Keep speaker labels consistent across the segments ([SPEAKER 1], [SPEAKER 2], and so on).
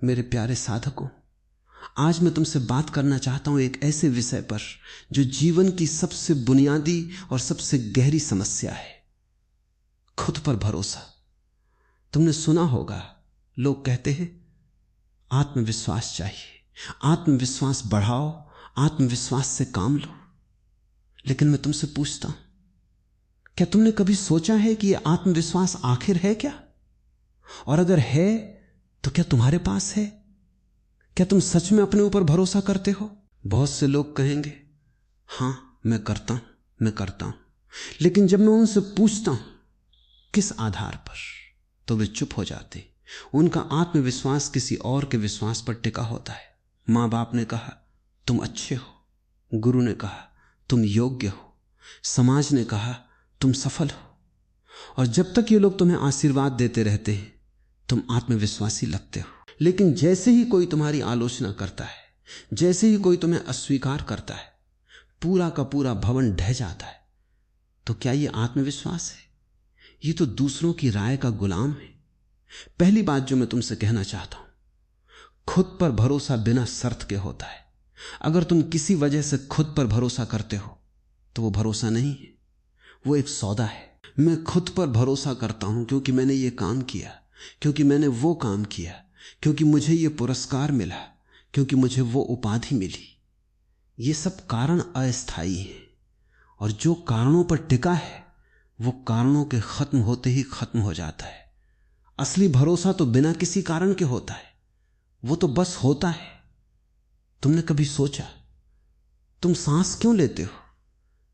[SPEAKER 1] मेरे प्यारे साधकों, आज मैं तुमसे बात करना चाहता हूं एक ऐसे विषय पर जो जीवन की सबसे बुनियादी और सबसे गहरी समस्या है, खुद पर भरोसा। तुमने सुना होगा, लोग कहते हैं आत्मविश्वास चाहिए, आत्मविश्वास बढ़ाओ, आत्मविश्वास से काम लो। लेकिन मैं तुमसे पूछता हूं, क्या तुमने कभी सोचा है कि यह आत्मविश्वास आखिर है क्या? और अगर है तो क्या तुम्हारे पास है? क्या तुम सच में अपने ऊपर भरोसा करते हो? बहुत से लोग कहेंगे हां मैं करता हूं, लेकिन जब मैं उनसे पूछता हूं किस आधार पर, तो वे चुप हो जाते। उनका आत्मविश्वास किसी और के विश्वास पर टिका होता है। मां बाप ने कहा तुम अच्छे हो, गुरु ने कहा तुम योग्य हो, समाज ने कहा तुम सफल हो, और जब तक ये लोग तुम्हें आशीर्वाद देते रहते हैं तुम आत्मविश्वासी लगते हो। लेकिन जैसे ही कोई तुम्हारी आलोचना करता है, जैसे ही कोई तुम्हें अस्वीकार करता है, पूरा का पूरा भवन ढह जाता है। तो क्या यह आत्मविश्वास है? यह तो दूसरों की राय का गुलाम है। पहली बात जो मैं तुमसे कहना चाहता हूं, खुद पर भरोसा बिना शर्त के होता है। अगर तुम किसी वजह से खुद पर भरोसा करते हो तो वो भरोसा नहीं है, वो एक सौदा है। मैं खुद पर भरोसा करता हूं क्योंकि मैंने ये काम किया, क्योंकि मैंने वो काम किया, क्योंकि मुझे ये पुरस्कार मिला, क्योंकि मुझे वो उपाधि मिली। ये सब कारण अस्थायी हैं, और जो कारणों पर टिका है वो कारणों के खत्म होते ही खत्म हो जाता है। असली भरोसा तो बिना किसी कारण के होता है, वो तो बस होता है। तुमने कभी सोचा तुम सांस क्यों लेते हो?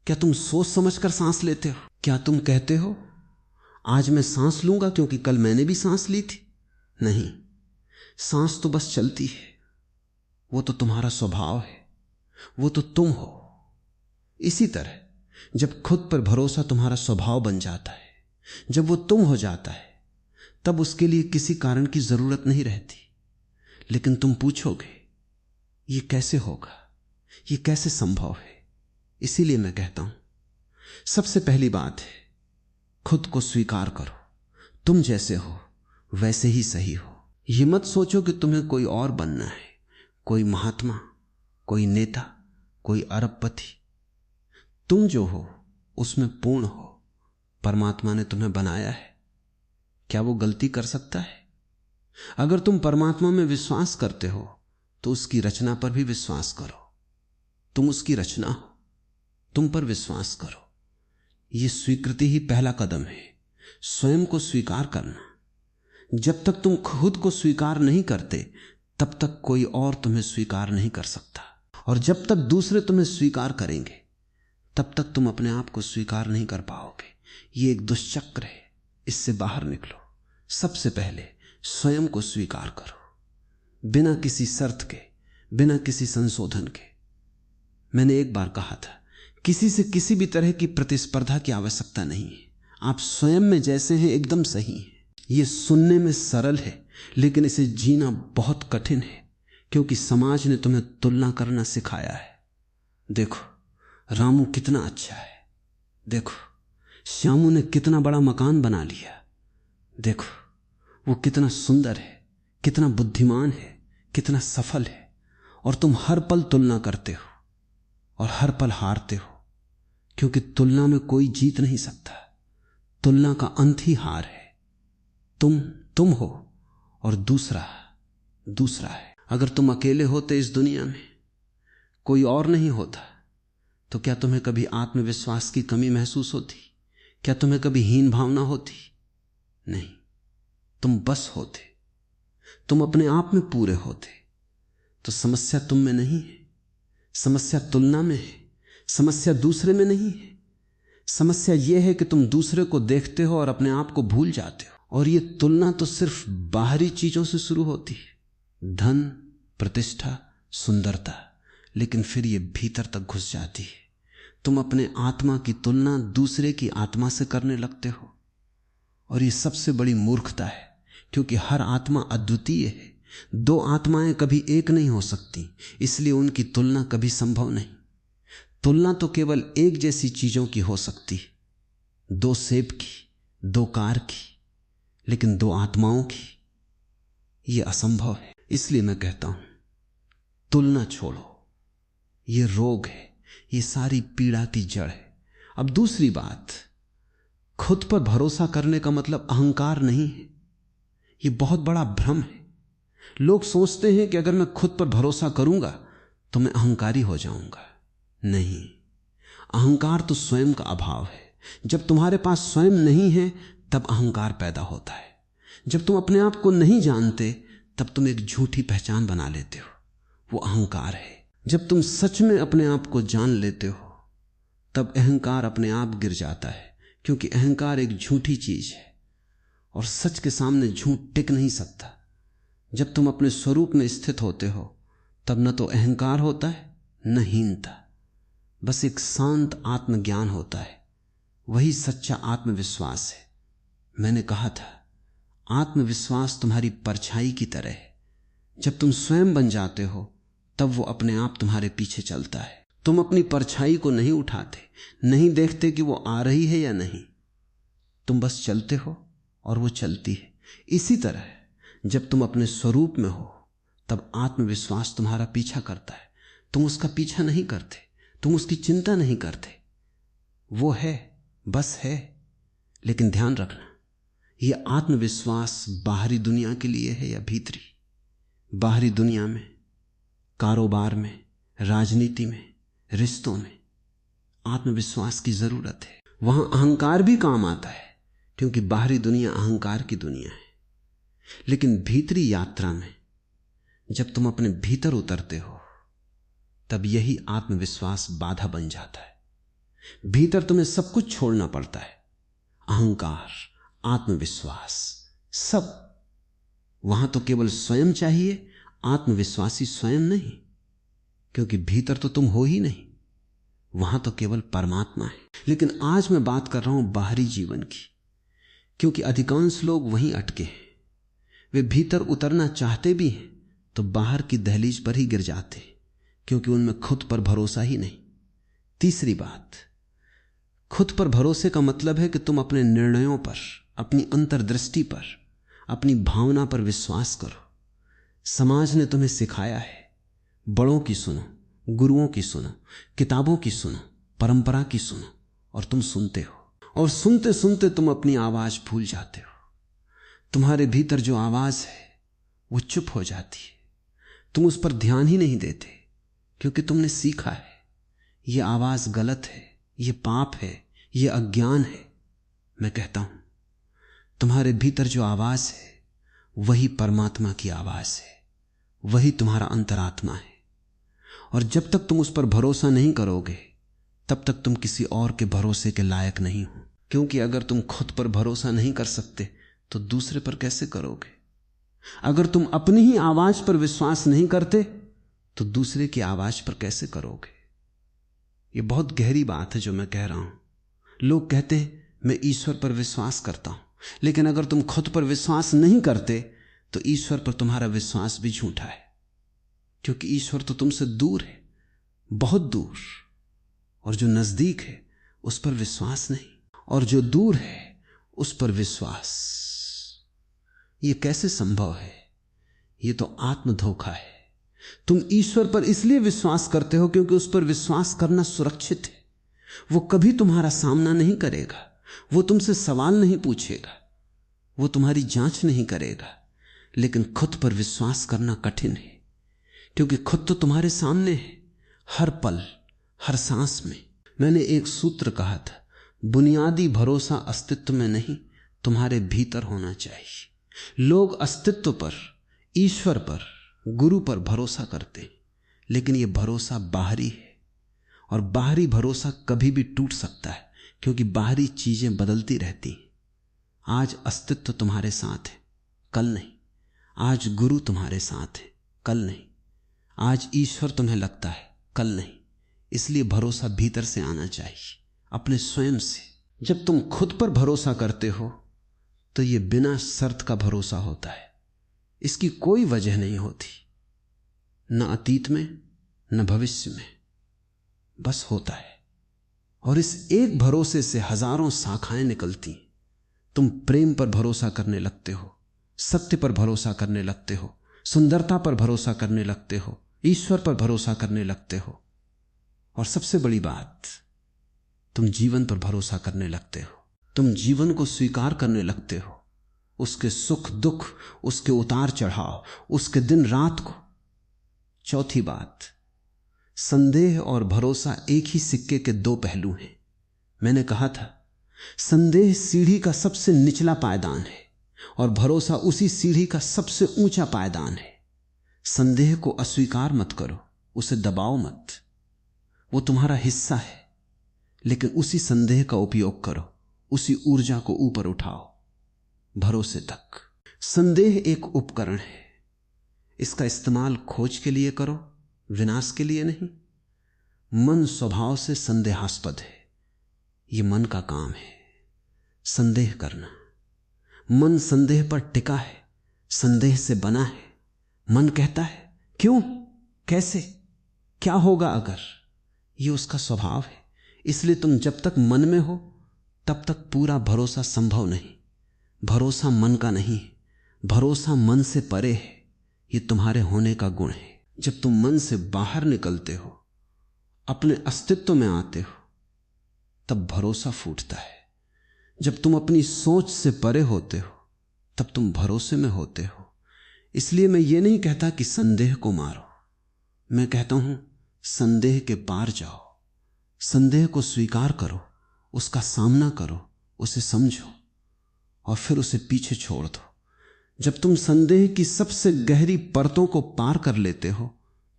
[SPEAKER 1] क्या तुम सोच समझकर सांस लेते हो? क्या तुम कहते हो आज मैं सांस लूंगा क्योंकि कल मैंने भी सांस ली थी? नहीं, सांस तो बस चलती है, वो तो तुम्हारा स्वभाव है, वो तो तुम हो। इसी तरह जब खुद पर भरोसा तुम्हारा स्वभाव बन जाता है, जब वो तुम हो जाता है, तब उसके लिए किसी कारण की जरूरत नहीं रहती। लेकिन तुम पूछोगे ये कैसे होगा, ये कैसे संभव है? इसीलिए मैं कहता हूं सबसे पहली बात है खुद को स्वीकार करो। तुम जैसे हो वैसे ही सही हो। ये मत सोचो कि तुम्हें कोई और बनना है, कोई महात्मा, कोई नेता, कोई अरबपति। तुम जो हो उसमें पूर्ण हो। परमात्मा ने तुम्हें बनाया है, क्या वो गलती कर सकता है? अगर तुम परमात्मा में विश्वास करते हो तो उसकी रचना पर भी विश्वास करो। तुम उसकी रचना हो, तुम पर विश्वास करो। यह स्वीकृति ही पहला कदम है, स्वयं को स्वीकार करना। जब तक तुम खुद को स्वीकार नहीं करते तब तक कोई और तुम्हें स्वीकार नहीं कर सकता, और जब तक दूसरे तुम्हें स्वीकार करेंगे तब तक तुम अपने आप को स्वीकार नहीं कर पाओगे। यह एक दुष्चक्र है, इससे बाहर निकलो। सबसे पहले स्वयं को स्वीकार करो, बिना किसी शर्त के, बिना किसी संशोधन के। मैंने एक बार कहा था, किसी से किसी भी तरह की प्रतिस्पर्धा की आवश्यकता नहीं है। आप स्वयं में जैसे हैं एकदम सही हैं। यह सुनने में सरल है लेकिन इसे जीना बहुत कठिन है, क्योंकि समाज ने तुम्हें तुलना करना सिखाया है। देखो रामू कितना अच्छा है, देखो श्यामू ने कितना बड़ा मकान बना लिया, देखो वो कितना सुंदर है, कितना बुद्धिमान है, कितना सफल है। और तुम हर पल तुलना करते हो और हर पल हारते हो, क्योंकि तुलना में कोई जीत नहीं सकता। तुलना का अंत ही हार है। तुम हो और दूसरा है। अगर तुम अकेले होते इस दुनिया में, कोई और नहीं होता, तो क्या तुम्हें कभी आत्मविश्वास की कमी महसूस होती? क्या तुम्हें कभी हीन भावना होती? नहीं, तुम बस होते, तुम अपने आप में पूरे होते। तो समस्या तुम में नहीं है, समस्या तुलना में है, समस्या दूसरे में नहीं है। समस्या यह है कि तुम दूसरे को देखते हो और अपने आप को भूल जाते हो। और यह तुलना तो सिर्फ बाहरी चीजों से शुरू होती है, धन, प्रतिष्ठा, सुंदरता, लेकिन फिर यह भीतर तक घुस जाती है। तुम अपने आत्मा की तुलना दूसरे की आत्मा से करने लगते हो, और यह सबसे बड़ी मूर्खता है, क्योंकि हर आत्मा अद्वितीय है। दो आत्माएं कभी एक नहीं हो सकती, इसलिए उनकी तुलना कभी संभव नहीं। तुलना तो केवल एक जैसी चीजों की हो सकती है, दो सेब की, दो कार की, लेकिन दो आत्माओं की यह असंभव है। इसलिए मैं कहता हूं, तुलना छोड़ो। ये रोग है, ये सारी पीड़ा की जड़ है। अब दूसरी बात, खुद पर भरोसा करने का मतलब अहंकार नहीं है। ये बहुत बड़ा भ्रम है। लोग सोचते हैं कि अगर मैं खुद पर भरोसा करूंगा तो मैं अहंकारी हो जाऊंगा। नहीं, अहंकार तो स्वयं का अभाव है। जब तुम्हारे पास स्वयं नहीं है तब अहंकार पैदा होता है। जब तुम अपने आप को नहीं जानते तब तुम एक झूठी पहचान बना लेते हो, वो अहंकार है। जब तुम सच में अपने आप को जान लेते हो तब अहंकार अपने आप गिर जाता है, क्योंकि अहंकार एक झूठी चीज है और सच के सामने झूठ टिक नहीं सकता। जब तुम अपने स्वरूप में स्थित होते हो तब न तो अहंकार होता है न हीनता, बस एक शांत आत्मज्ञान होता है। वही सच्चा आत्मविश्वास है। मैंने कहा था, आत्मविश्वास तुम्हारी परछाई की तरह है। जब तुम स्वयं बन जाते हो तब वो अपने आप तुम्हारे पीछे चलता है। तुम अपनी परछाई को नहीं उठाते, नहीं देखते कि वो आ रही है या नहीं, तुम बस चलते हो और वो चलती है। इसी तरह जब तुम अपने स्वरूप में हो तब आत्मविश्वास तुम्हारा पीछा करता है। तुम उसका पीछा नहीं करते, तुम उसकी चिंता नहीं करते। वो है, बस है। लेकिन ध्यान रखना, यह आत्मविश्वास बाहरी दुनिया के लिए है या भीतरी? बाहरी दुनिया में, कारोबार में, राजनीति में, रिश्तों में आत्मविश्वास की जरूरत है। वहां अहंकार भी काम आता है, क्योंकि बाहरी दुनिया अहंकार की दुनिया है। लेकिन भीतरी यात्रा में जब तुम अपने भीतर उतरते हो तब यही आत्मविश्वास बाधा बन जाता है। भीतर तुम्हें सब कुछ छोड़ना पड़ता है, अहंकार, आत्मविश्वास, सब। वहां तो केवल स्वयं चाहिए, आत्मविश्वासी स्वयं नहीं, क्योंकि भीतर तो तुम हो ही नहीं। वहां तो केवल परमात्मा है। लेकिन आज मैं बात कर रहा हूं बाहरी जीवन की, क्योंकि अधिकांश लोग वहीं अटके हैं। वे भीतर उतरना चाहते भी हैं तो बाहर की दहलीज पर ही गिर जाते, क्योंकि उनमें खुद पर भरोसा ही नहीं। तीसरी बात, खुद पर भरोसे का मतलब है कि तुम अपने निर्णयों पर, अपनी अंतर्दृष्टि पर, अपनी भावना पर विश्वास करो। समाज ने तुम्हें सिखाया है, बड़ों की सुनो, गुरुओं की सुनो, किताबों की सुनो, परंपरा की सुनो, और तुम सुनते हो। और सुनते सुनते तुम अपनी आवाज भूल जाते हो। तुम्हारे भीतर जो आवाज है वो चुप हो जाती है। तुम उस पर ध्यान ही नहीं देते, क्योंकि तुमने सीखा है ये आवाज गलत है, ये पाप है, ये अज्ञान है। मैं कहता हूं, तुम्हारे भीतर जो आवाज है वही परमात्मा की आवाज है, वही तुम्हारा अंतरात्मा है। और जब तक तुम उस पर भरोसा नहीं करोगे तब तक तुम किसी और के भरोसे के लायक नहीं हो। क्योंकि अगर तुम खुद पर भरोसा नहीं कर सकते तो दूसरे पर कैसे करोगे? अगर तुम अपनी ही आवाज पर विश्वास नहीं करते तो दूसरे की आवाज पर कैसे करोगे? यह बहुत गहरी बात है जो मैं कह रहा हूं। लोग कहते हैं मैं ईश्वर पर विश्वास करता हूं, लेकिन अगर तुम खुद पर विश्वास नहीं करते तो ईश्वर पर तुम्हारा विश्वास भी झूठा है, क्योंकि ईश्वर तो तुमसे दूर है, बहुत दूर। और जो नजदीक है उस पर विश्वास नहीं, और जो दूर है उस पर विश्वास। यह कैसे संभव है? यह तो आत्मधोखा है। तुम ईश्वर पर इसलिए विश्वास करते हो क्योंकि उस पर विश्वास करना सुरक्षित है। वो कभी तुम्हारा सामना नहीं करेगा, वो तुमसे सवाल नहीं पूछेगा, वो तुम्हारी जांच नहीं करेगा। लेकिन खुद पर विश्वास करना कठिन है, क्योंकि खुद तो तुम्हारे सामने है, हर पल, हर सांस में। मैंने एक सूत्र कहा था, बुनियादी भरोसा अस्तित्व में नहीं, तुम्हारे भीतर होना चाहिए। लोग अस्तित्व पर, ईश्वर पर, गुरु पर भरोसा करते, लेकिन यह भरोसा बाहरी है। और बाहरी भरोसा कभी भी टूट सकता है, क्योंकि बाहरी चीजें बदलती रहती हैं। आज अस्तित्व तुम्हारे साथ है, कल नहीं। आज गुरु तुम्हारे साथ है, कल नहीं। आज ईश्वर तुम्हें लगता है, कल नहीं। इसलिए भरोसा भीतर से आना चाहिए, अपने स्वयं से। जब तुम खुद पर भरोसा करते हो तो यह बिना शर्त का भरोसा होता है, इसकी कोई वजह नहीं होती, न अतीत में न भविष्य में, बस होता है। और इस एक भरोसे से हजारों शाखाएं निकलती हैं। तुम प्रेम पर भरोसा करने लगते हो, सत्य पर भरोसा करने लगते हो, सुंदरता पर भरोसा करने लगते हो, ईश्वर पर भरोसा करने लगते हो, और सबसे बड़ी बात, तुम जीवन पर भरोसा करने लगते हो। तुम जीवन को स्वीकार करने लगते हो, उसके सुख दुख, उसके उतार चढ़ाव, उसके दिन रात को। चौथी बात, संदेह और भरोसा एक ही सिक्के के दो पहलू हैं। मैंने कहा था, संदेह सीढ़ी का सबसे निचला पायदान है और भरोसा उसी सीढ़ी का सबसे ऊंचा पायदान है। संदेह को अस्वीकार मत करो, उसे दबाओ मत, वो तुम्हारा हिस्सा है, लेकिन उसी संदेह का उपयोग करो, उसी ऊर्जा को ऊपर उठाओ भरोसे तक। संदेह एक उपकरण है, इसका इस्तेमाल खोज के लिए करो, विनाश के लिए नहीं। मन स्वभाव से संदेहास्पद है, यह मन का काम है संदेह करना। मन संदेह पर टिका है, संदेह से बना है। मन कहता है क्यों, कैसे, क्या होगा अगर, यह उसका स्वभाव है। इसलिए तुम जब तक मन में हो तब तक पूरा भरोसा संभव नहीं। भरोसा मन का नहीं, भरोसा मन से परे है, यह तुम्हारे होने का गुण है। जब तुम मन से बाहर निकलते हो, अपने अस्तित्व में आते हो, तब भरोसा फूटता है। जब तुम अपनी सोच से परे होते हो, तब तुम भरोसे में होते हो। इसलिए मैं ये नहीं कहता कि संदेह को मारो, मैं कहता हूं संदेह के पार जाओ, संदेह को स्वीकार करो, उसका सामना करो, उसे समझो और फिर उसे पीछे छोड़ दो। जब तुम संदेह की सबसे गहरी परतों को पार कर लेते हो,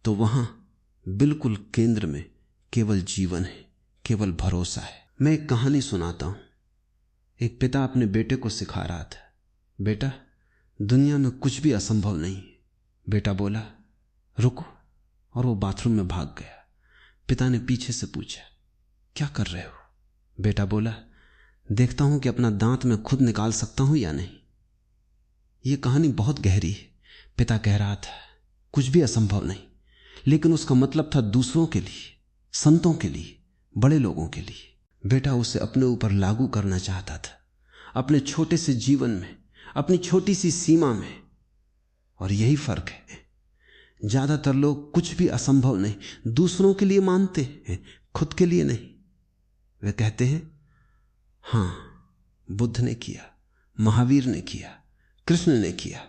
[SPEAKER 1] तो वहां बिल्कुल केंद्र में केवल जीवन है, केवल भरोसा है। मैं एक कहानी सुनाता हूं। एक पिता अपने बेटे को सिखा रहा था, बेटा दुनिया में कुछ भी असंभव नहीं। बेटा बोला रुको, और वो बाथरूम में भाग गया। पिता ने पीछे से पूछा क्या कर रहे हो? बेटा बोला देखता हूं कि अपना दांत मैं खुद निकाल सकता हूं या नहीं। यह कहानी बहुत गहरी है। पिता कह रहा था कुछ भी असंभव नहीं, लेकिन उसका मतलब था दूसरों के लिए, संतों के लिए, बड़े लोगों के लिए। बेटा उसे अपने ऊपर लागू करना चाहता था, अपने छोटे से जीवन में, अपनी छोटी सी सीमा में। और यही फर्क है, ज्यादातर लोग कुछ भी असंभव नहीं दूसरों के लिए मानते हैं, खुद के लिए नहीं। वे कहते हैं हां बुद्ध ने किया, महावीर ने किया, कृष्ण ने किया,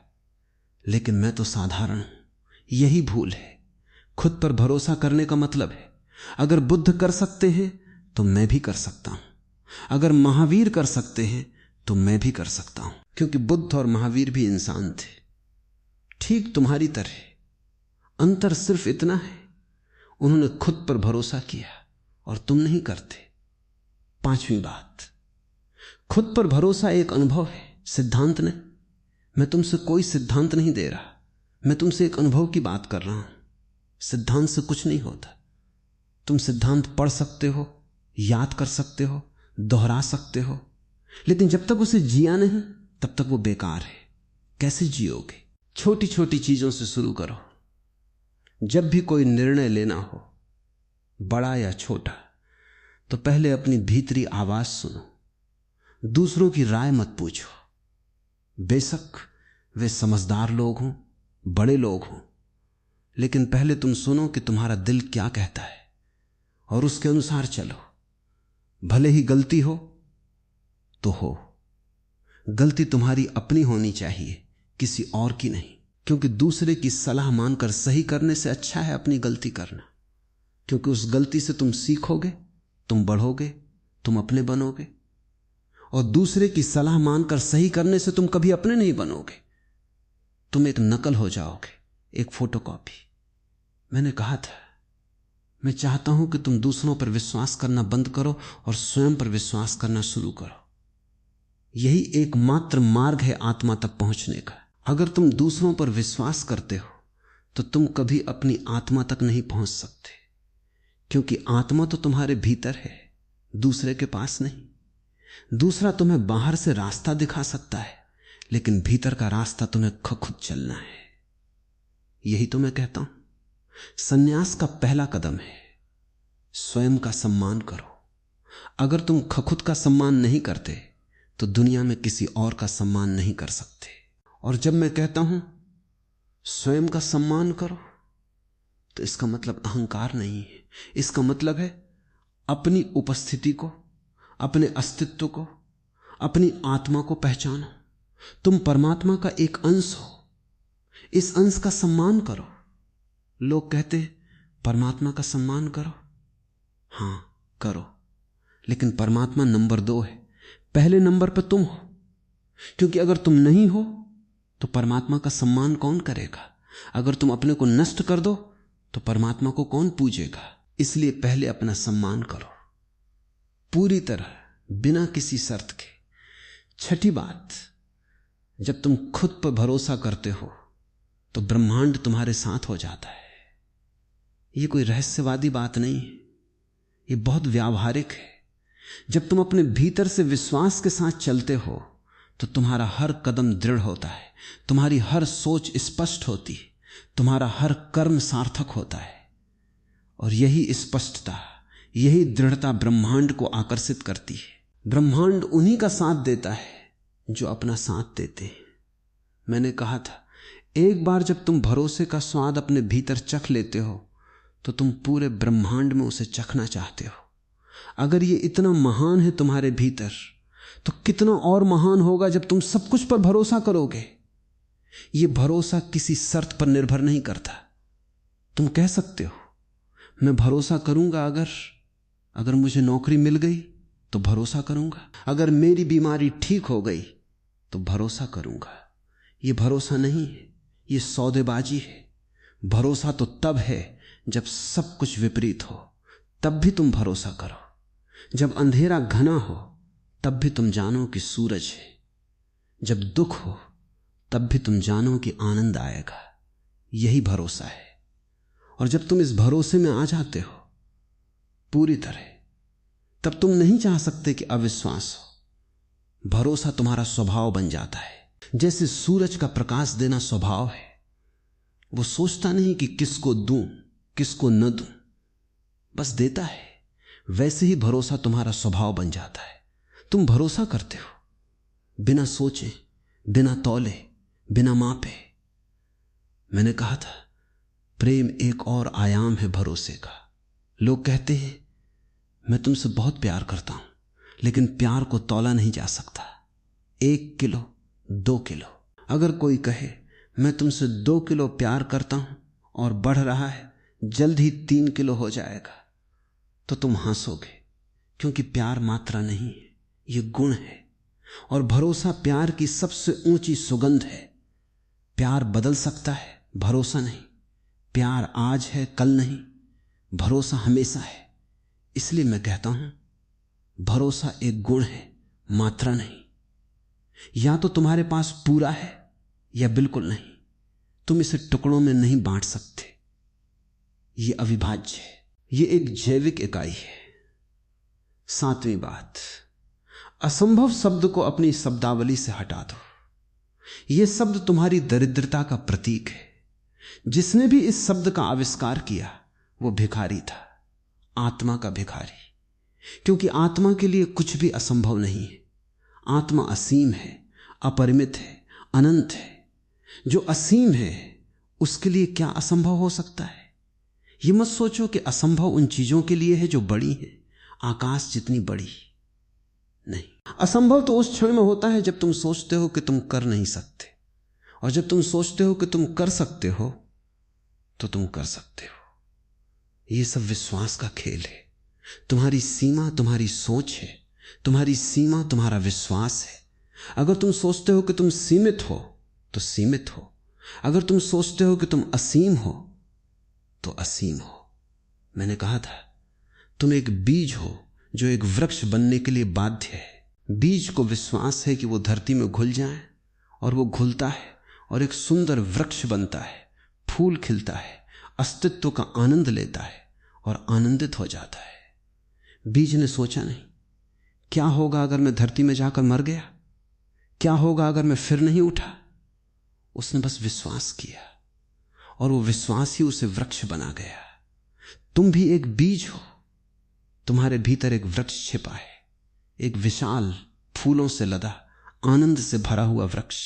[SPEAKER 1] लेकिन मैं तो साधारण हूं। यही भूल है। खुद पर भरोसा करने का मतलब है अगर बुद्ध कर सकते हैं तो मैं भी कर सकता हूं, अगर महावीर कर सकते हैं तो मैं भी कर सकता हूं। क्योंकि बुद्ध और महावीर भी इंसान थे, ठीक तुम्हारी तरह। अंतर सिर्फ इतना है, उन्होंने खुद पर भरोसा किया और तुम नहीं करते। पांचवी बात, खुद पर भरोसा एक अनुभव है, सिद्धांत नहीं। मैं तुमसे कोई सिद्धांत नहीं दे रहा, मैं तुमसे एक अनुभव की बात कर रहा हूं। सिद्धांत से कुछ नहीं होता। तुम सिद्धांत पढ़ सकते हो, याद कर सकते हो, दोहरा सकते हो, लेकिन जब तक उसे जिया नहीं तब तक वो बेकार है। कैसे जियोगे? छोटी छोटी चीजों से शुरू करो। जब भी कोई निर्णय लेना हो, बड़ा या छोटा, तो पहले अपनी भीतरी आवाज सुनो। दूसरों की राय मत पूछो। बेशक वे समझदार लोग हों, बड़े लोग हों, लेकिन पहले तुम सुनो कि तुम्हारा दिल क्या कहता है और उसके अनुसार चलो। भले ही गलती हो तो हो, गलती तुम्हारी अपनी होनी चाहिए, किसी और की नहीं। क्योंकि दूसरे की सलाह मानकर सही करने से अच्छा है अपनी गलती करना। क्योंकि उस गलती से तुम सीखोगे, तुम बढ़ोगे, तुम अपने बनोगे। और दूसरे की सलाह मानकर सही करने से तुम कभी अपने नहीं बनोगे, तुम एक नकल हो जाओगे, एक फोटोकॉपी। मैंने कहा था मैं चाहता हूं कि तुम दूसरों पर विश्वास करना बंद करो और स्वयं पर विश्वास करना शुरू करो। यही एकमात्र मार्ग है आत्मा तक पहुंचने का। अगर तुम दूसरों पर विश्वास करते हो तो तुम कभी अपनी आत्मा तक नहीं पहुंच सकते, क्योंकि आत्मा तो तुम्हारे भीतर है, दूसरे के पास नहीं। दूसरा तुम्हें बाहर से रास्ता दिखा सकता है, लेकिन भीतर का रास्ता तुम्हें खुद चलना है। यही तो मैं कहता हूं सन्यास का पहला कदम है स्वयं का सम्मान करो। अगर तुम खुद का सम्मान नहीं करते तो दुनिया में किसी और का सम्मान नहीं कर सकते। और जब मैं कहता हूं स्वयं का सम्मान करो तो इसका मतलब अहंकार नहीं है। इसका मतलब है अपनी उपस्थिति को, अपने अस्तित्व को, अपनी आत्मा को पहचानो। तुम परमात्मा का एक अंश हो, इस अंश का सम्मान करो। लोग कहते परमात्मा का सम्मान करो, हां करो, लेकिन परमात्मा नंबर 2 है, पहले नंबर पर तुम हो। क्योंकि अगर तुम नहीं हो तो परमात्मा का सम्मान कौन करेगा? अगर तुम अपने को नष्ट कर दो तो परमात्मा को कौन पूजेगा? इसलिए पहले अपना सम्मान करो पूरी तरह, बिना किसी शर्त के। छठी बात, जब तुम खुद पर भरोसा करते हो तो ब्रह्मांड तुम्हारे साथ हो जाता है। यह कोई रहस्यवादी बात नहीं है, यह बहुत व्यावहारिक है। जब तुम अपने भीतर से विश्वास के साथ चलते हो तो तुम्हारा हर कदम दृढ़ होता है, तुम्हारी हर सोच स्पष्ट होती है, तुम्हारा हर कर्म सार्थक होता है। और यही स्पष्टता, यही दृढ़ता ब्रह्मांड को आकर्षित करती है। ब्रह्मांड उन्हीं का साथ देता है जो अपना साथ देते हैं। मैंने कहा था, एक बार जब तुम भरोसे का स्वाद अपने भीतर चख लेते हो तो तुम पूरे ब्रह्मांड में उसे चखना चाहते हो। अगर ये इतना महान है तुम्हारे भीतर तो कितना और महान होगा जब तुम सब कुछ पर भरोसा करोगे। यह भरोसा किसी शर्त पर निर्भर नहीं करता। तुम कह सकते हो मैं भरोसा करूंगा, अगर मुझे नौकरी मिल गई तो भरोसा करूंगा, अगर मेरी बीमारी ठीक हो गई तो भरोसा करूंगा। यह भरोसा नहीं है, यह सौदेबाजी है। भरोसा तो तब है जब सब कुछ विपरीत हो, तब भी तुम भरोसा करो। जब अंधेरा घना हो तब भी तुम जानो कि सूरज है। जब दुख हो तब भी तुम जानो कि आनंद आएगा। यही भरोसा है। और जब तुम इस भरोसे में आ जाते हो पूरी तरह, तब तुम नहीं चाह सकते कि अविश्वास हो। भरोसा तुम्हारा स्वभाव बन जाता है। जैसे सूरज का प्रकाश देना स्वभाव है, वो सोचता नहीं कि किसको दूं किसको न दूं, बस देता है। वैसे ही भरोसा तुम्हारा स्वभाव बन जाता है। तुम भरोसा करते हो बिना सोचे, बिना तौले, बिना मापे। मैंने कहा था प्रेम एक और आयाम है भरोसे का। लोग कहते हैं मैं तुमसे बहुत प्यार करता हूं, लेकिन प्यार को तौला नहीं जा सकता। 1 किलो 2 किलो। अगर कोई कहे मैं तुमसे 2 किलो प्यार करता हूं और बढ़ रहा है, जल्द ही 3 किलो हो जाएगा, तो तुम हंसोगे, क्योंकि प्यार मात्रा नहीं है, यह गुण है। और भरोसा प्यार की सबसे ऊंची सुगंध है। प्यार बदल सकता है, भरोसा नहीं। प्यार आज है कल नहीं, भरोसा हमेशा है। इसलिए मैं कहता हूं भरोसा एक गुण है, मात्रा नहीं। या तो तुम्हारे पास पूरा है या बिल्कुल नहीं। तुम इसे टुकड़ों में नहीं बांट सकते। यह अविभाज्य है, यह एक जैविक इकाई है। 7वीं बात, असंभव शब्द को अपनी शब्दावली से हटा दो। यह शब्द तुम्हारी दरिद्रता का प्रतीक है। जिसने भी इस शब्द का आविष्कार किया वो भिखारी था, आत्मा का भिखारी। क्योंकि आत्मा के लिए कुछ भी असंभव नहीं है। आत्मा असीम है, अपरिमित है, अनंत है। जो असीम है उसके लिए क्या असंभव हो सकता है? यह मत सोचो कि असंभव उन चीजों के लिए है जो बड़ी है, आकाश जितनी बड़ी नहीं। असंभव तो उस क्षण में होता है जब तुम सोचते हो कि तुम कर नहीं सकते, और जब तुम सोचते हो कि तुम कर सकते हो तो तुम कर सकते हो। यह सब विश्वास का खेल है। तुम्हारी सीमा तुम्हारी सोच है, तुम्हारी सीमा तुम्हारा विश्वास है। अगर तुम सोचते हो कि तुम सीमित हो तो सीमित हो, अगर तुम सोचते हो कि तुम असीम हो तो असीम हो। मैंने कहा था तुम एक बीज हो जो एक वृक्ष बनने के लिए बाध्य है। बीज को विश्वास है कि वो धरती में घुल जाए, और वो घुलता है और एक सुंदर वृक्ष बनता है, फूल खिलता है, अस्तित्व का आनंद लेता है और आनंदित हो जाता है। बीज ने सोचा नहीं क्या होगा अगर मैं धरती में जाकर मर गया, क्या होगा अगर मैं फिर नहीं उठा। उसने बस विश्वास किया और वो विश्वास ही उसे वृक्ष बना गया। तुम भी एक बीज हो, तुम्हारे भीतर एक वृक्ष छिपा है, एक विशाल फूलों से लदा आनंद से भरा हुआ वृक्ष।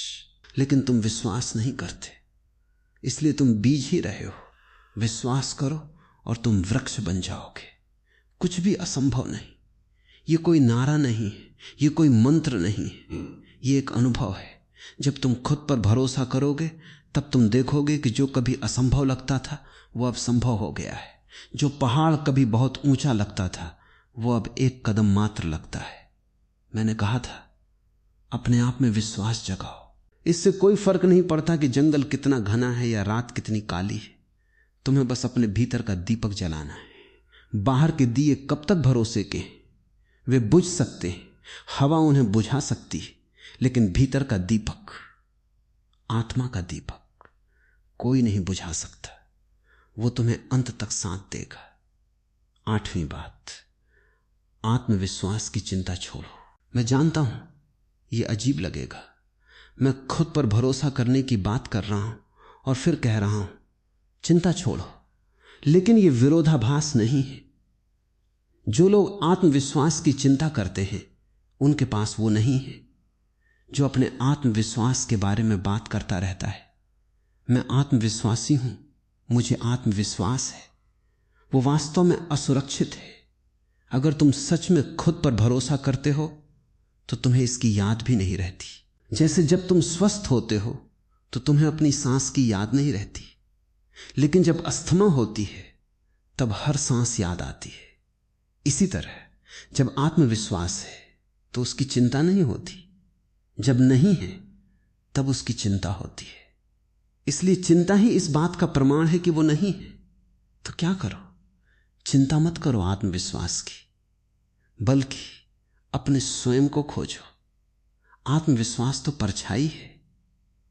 [SPEAKER 1] लेकिन तुम विश्वास नहीं करते, इसलिए तुम बीज ही रहे हो। विश्वास करो और तुम वृक्ष बन जाओगे। कुछ भी असंभव नहीं। ये कोई नारा नहीं है, ये कोई मंत्र नहीं है, ये एक अनुभव है। जब तुम खुद पर भरोसा करोगे तब तुम देखोगे कि जो कभी असंभव लगता था वो अब संभव हो गया है। जो पहाड़ कभी बहुत ऊंचा लगता था वो अब एक कदम मात्र लगता है। मैंने कहा था अपने आप में विश्वास जगाओ। इससे कोई फर्क नहीं पड़ता कि जंगल कितना घना है या रात कितनी काली है। तुम्हें बस अपने भीतर का दीपक जलाना है। बाहर के दिए कब तक भरोसे के? वे बुझ सकते हैं, हवा उन्हें बुझा सकती है, लेकिन भीतर का दीपक, आत्मा का दीपक कोई नहीं बुझा सकता। वो तुम्हें अंत तक साथ देगा। 8वीं बात, आत्मविश्वास की चिंता छोड़ो। मैं जानता हूं ये अजीब लगेगा। मैं खुद पर भरोसा करने की बात कर रहा हूं और फिर कह रहा हूं चिंता छोड़ो, लेकिन ये विरोधाभास नहीं है। जो लोग आत्मविश्वास की चिंता करते हैं उनके पास वो नहीं है जो अपने आत्मविश्वास के बारे में बात करता रहता है। मैं आत्मविश्वासी हूं, मुझे आत्मविश्वास है, वो वास्तव में असुरक्षित है। अगर तुम सच में खुद पर भरोसा करते हो तो तुम्हें इसकी याद भी नहीं रहती। जैसे जब तुम स्वस्थ होते हो तो तुम्हें अपनी सांस की याद नहीं रहती, लेकिन जब अस्थमा होती है तब हर सांस याद आती है। इसी तरह जब आत्मविश्वास है तो उसकी चिंता नहीं होती, जब नहीं है तब उसकी चिंता होती है। इसलिए चिंता ही इस बात का प्रमाण है कि वो नहीं है। तो क्या करो? चिंता मत करो आत्मविश्वास की, बल्कि अपने स्वयं को खोजो। आत्मविश्वास तो परछाई है,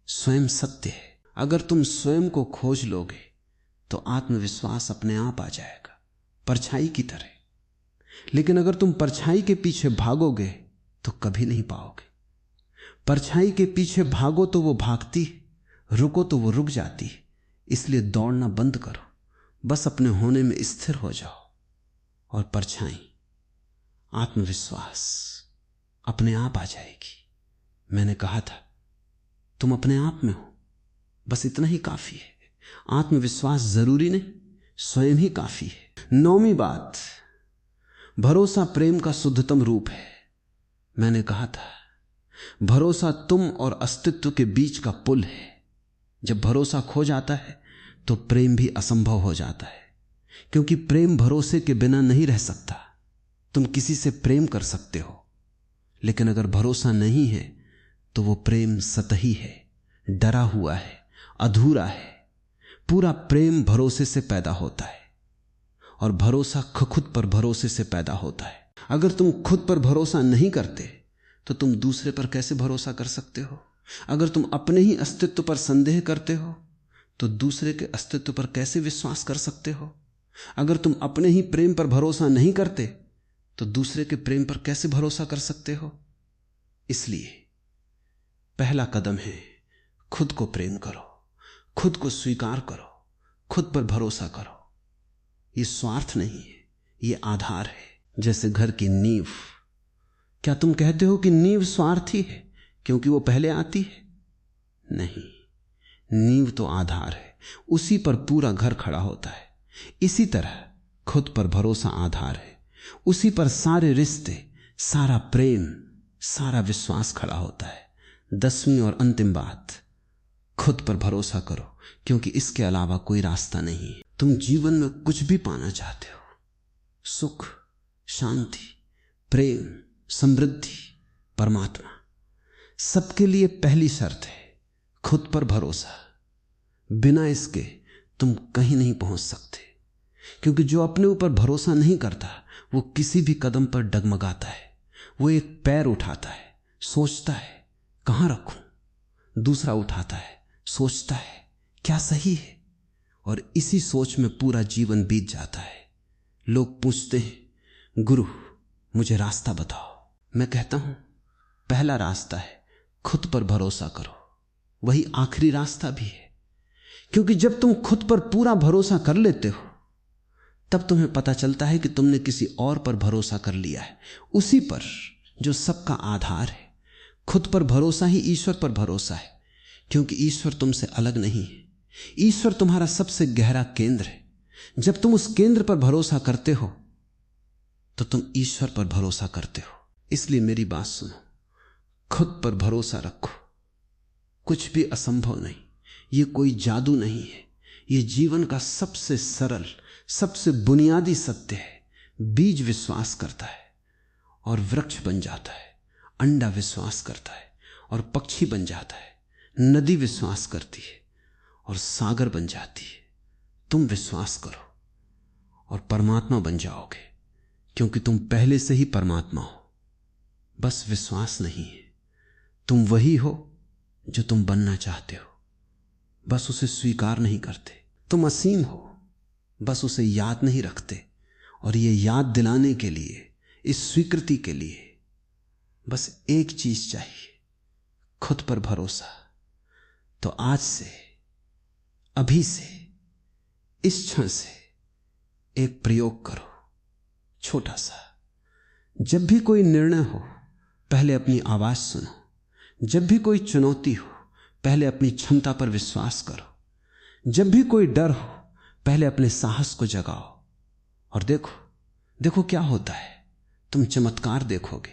[SPEAKER 1] स्वयं सत्य है। अगर तुम स्वयं को खोज लोगे तो आत्मविश्वास अपने आप आ जाएगा, परछाई की तरह। लेकिन अगर तुम परछाई के पीछे भागोगे तो कभी नहीं पाओगे। परछाई के पीछे भागो तो वो भागती, रुको तो वो रुक जाती। इसलिए दौड़ना बंद करो, बस अपने होने में स्थिर हो जाओ। और परछाई, आत्मविश्वास अपने आप आ जाएगी। मैंने कहा था तुम अपने आप में हो, बस इतना ही काफी है। आत्मविश्वास जरूरी नहीं, स्वयं ही काफी है। 9वीं बात, भरोसा प्रेम का शुद्धतम रूप है। मैंने कहा था भरोसा तुम और अस्तित्व के बीच का पुल है। जब भरोसा खो जाता है तो प्रेम भी असंभव हो जाता है, क्योंकि प्रेम भरोसे के बिना नहीं रह सकता। तुम किसी से प्रेम कर सकते हो, लेकिन अगर भरोसा नहीं है तो वो प्रेम सतही है, डरा हुआ है, अधूरा है। पूरा प्रेम भरोसे से पैदा होता है और भरोसा खुद पर भरोसे से पैदा होता है। अगर तुम खुद पर भरोसा नहीं करते तो तुम दूसरे पर कैसे भरोसा कर सकते हो? अगर तुम अपने ही अस्तित्व पर संदेह करते हो तो दूसरे के अस्तित्व पर कैसे विश्वास कर सकते हो? अगर तुम अपने ही प्रेम पर भरोसा नहीं करते तो दूसरे के प्रेम पर कैसे भरोसा कर सकते हो? इसलिए पहला कदम है खुद को प्रेम करो, खुद को स्वीकार करो, खुद पर भरोसा करो। ये स्वार्थ नहीं है, ये आधार है। जैसे घर की नींव। क्या तुम कहते हो कि नींव स्वार्थी है क्योंकि वो पहले आती है? नहीं, नींव तो आधार है, उसी पर पूरा घर खड़ा होता है। इसी तरह खुद पर भरोसा आधार है, उसी पर सारे रिश्ते, सारा प्रेम, सारा विश्वास खड़ा होता है। 10वीं और अंतिम बात, खुद पर भरोसा करो, क्योंकि इसके अलावा कोई रास्ता नहीं है। तुम जीवन में कुछ भी पाना चाहते हो, सुख, शांति, प्रेम, समृद्धि, परमात्मा, सबके लिए पहली शर्त है खुद पर भरोसा। बिना इसके तुम कहीं नहीं पहुंच सकते, क्योंकि जो अपने ऊपर भरोसा नहीं करता वो किसी भी कदम पर डगमगाता है। वो एक पैर उठाता है, सोचता है कहां रखूं, दूसरा उठाता है, सोचता है क्या सही है, और इसी सोच में पूरा जीवन बीत जाता है। लोग पूछते हैं गुरु मुझे रास्ता बताओ। मैं कहता हूं पहला रास्ता है खुद पर भरोसा करो, वही आखिरी रास्ता भी है। क्योंकि जब तुम खुद पर पूरा भरोसा कर लेते हो तब तुम्हें पता चलता है कि तुमने किसी और पर भरोसा कर लिया है, उसी पर जो सबका आधार है। खुद पर भरोसा ही ईश्वर पर भरोसा है, क्योंकि ईश्वर तुमसे अलग नहीं है, ईश्वर तुम्हारा सबसे गहरा केंद्र है। जब तुम उस केंद्र पर भरोसा करते हो तो तुम ईश्वर पर भरोसा करते हो। इसलिए मेरी बात सुनो, खुद पर भरोसा रखो। कुछ भी असंभव नहीं, ये कोई जादू नहीं है, ये जीवन का सबसे सरल, सबसे बुनियादी सत्य है। बीज विश्वास करता है और वृक्ष बन जाता है, अंडा विश्वास करता है और पक्षी बन जाता है, नदी विश्वास करती है और सागर बन जाती है। तुम विश्वास करो और परमात्मा बन जाओगे, क्योंकि तुम पहले से ही परमात्मा हो। बस विश्वास नहीं है। तुम वही हो जो तुम बनना चाहते हो, बस उसे स्वीकार नहीं करते। तुम असीम हो, बस उसे याद नहीं रखते। और ये याद दिलाने के लिए, इस स्वीकृति के लिए बस एक चीज चाहिए, खुद पर भरोसा। तो आज से, अभी से, इस क्षण से एक प्रयोग करो, छोटा सा। जब भी कोई निर्णय हो, पहले अपनी आवाज सुनो। जब भी कोई चुनौती हो, पहले अपनी क्षमता पर विश्वास करो। जब भी कोई डर हो, पहले अपने साहस को जगाओ और देखो क्या होता है। तुम चमत्कार देखोगे,